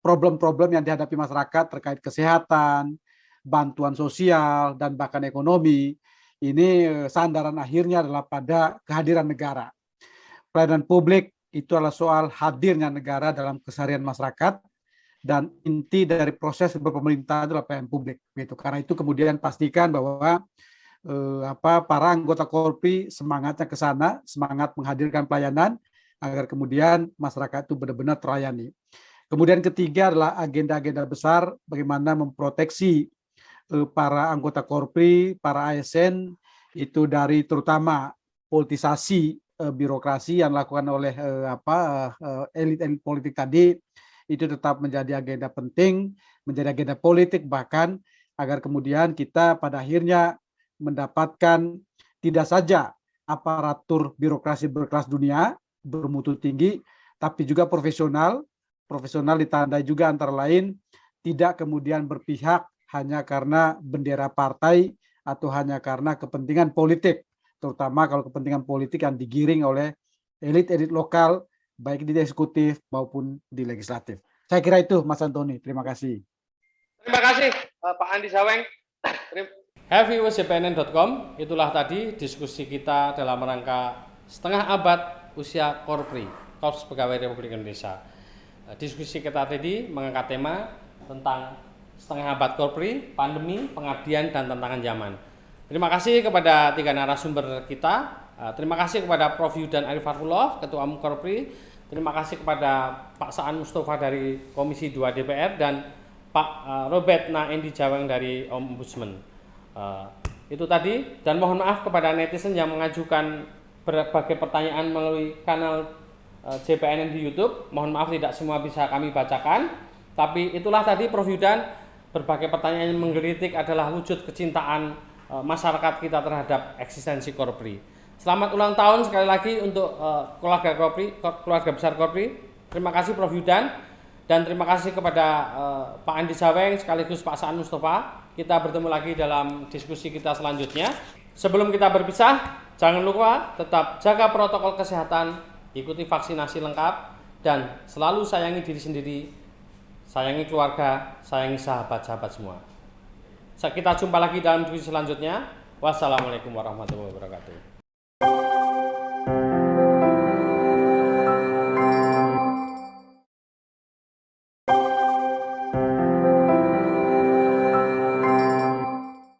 problem-problem yang dihadapi masyarakat terkait kesehatan, bantuan sosial, dan bahkan ekonomi, ini sandaran akhirnya adalah pada kehadiran negara. Pelayanan publik itu adalah soal hadirnya negara dalam keseharian masyarakat, dan inti dari proses berpemerintahan adalah pelayanan publik. Gitu. Karena itu kemudian pastikan bahwa para anggota Korpri semangatnya ke sana, semangat menghadirkan pelayanan agar kemudian masyarakat itu benar-benar terlayani. Kemudian ketiga adalah agenda-agenda besar bagaimana memproteksi para anggota Korpri, para ASN itu dari terutama politisasi birokrasi yang dilakukan oleh elit-elit politik tadi, itu tetap menjadi agenda penting, menjadi agenda politik bahkan, agar kemudian kita pada akhirnya mendapatkan tidak saja aparatur birokrasi berkelas dunia, bermutu tinggi, tapi juga profesional ditandai juga antara lain tidak kemudian berpihak hanya karena bendera partai atau hanya karena kepentingan politik, terutama kalau kepentingan politik yang digiring oleh elit-elit lokal, baik di eksekutif maupun di legislatif. Saya kira itu, Mas Antoni. Terima kasih. Terima kasih, Pak Andi Jaweng. HappyWithJPNN.com, itulah tadi diskusi kita dalam rangka setengah abad usia Korpri, Korps Pegawai Republik Indonesia. diskusi kita tadi mengangkat tema tentang setengah abad Korpri, pandemi, pengabdian, dan tantangan zaman. Terima kasih kepada 3 narasumber kita. Terima kasih kepada Prof. Yudan Arifathullah, Ketua Umum Korpri. Terima kasih kepada Pak Saan Mustafa dari Komisi 2 DPR dan Pak Robert Naendi Jaweng dari Ombudsman. Itu tadi, dan mohon maaf kepada netizen yang mengajukan berbagai pertanyaan melalui kanal JPNN di YouTube. Mohon maaf tidak semua bisa kami bacakan, tapi itulah tadi Prof. Yudan, berbagai pertanyaan yang menggelitik adalah wujud kecintaan masyarakat kita terhadap eksistensi Korpri. Selamat ulang tahun sekali lagi untuk keluarga Korpri, keluarga besar Korpri. Terima kasih Prof. Yudan, dan terima kasih kepada Pak Andi Jaweng sekaligus Pak Saan Mustafa. Kita bertemu lagi dalam diskusi kita selanjutnya. Sebelum kita berpisah, jangan lupa tetap jaga protokol kesehatan, ikuti vaksinasi lengkap, dan selalu sayangi diri sendiri, sayangi keluarga, sayangi sahabat-sahabat semua. Kita jumpa lagi dalam diskusi selanjutnya. Wassalamualaikum warahmatullahi wabarakatuh.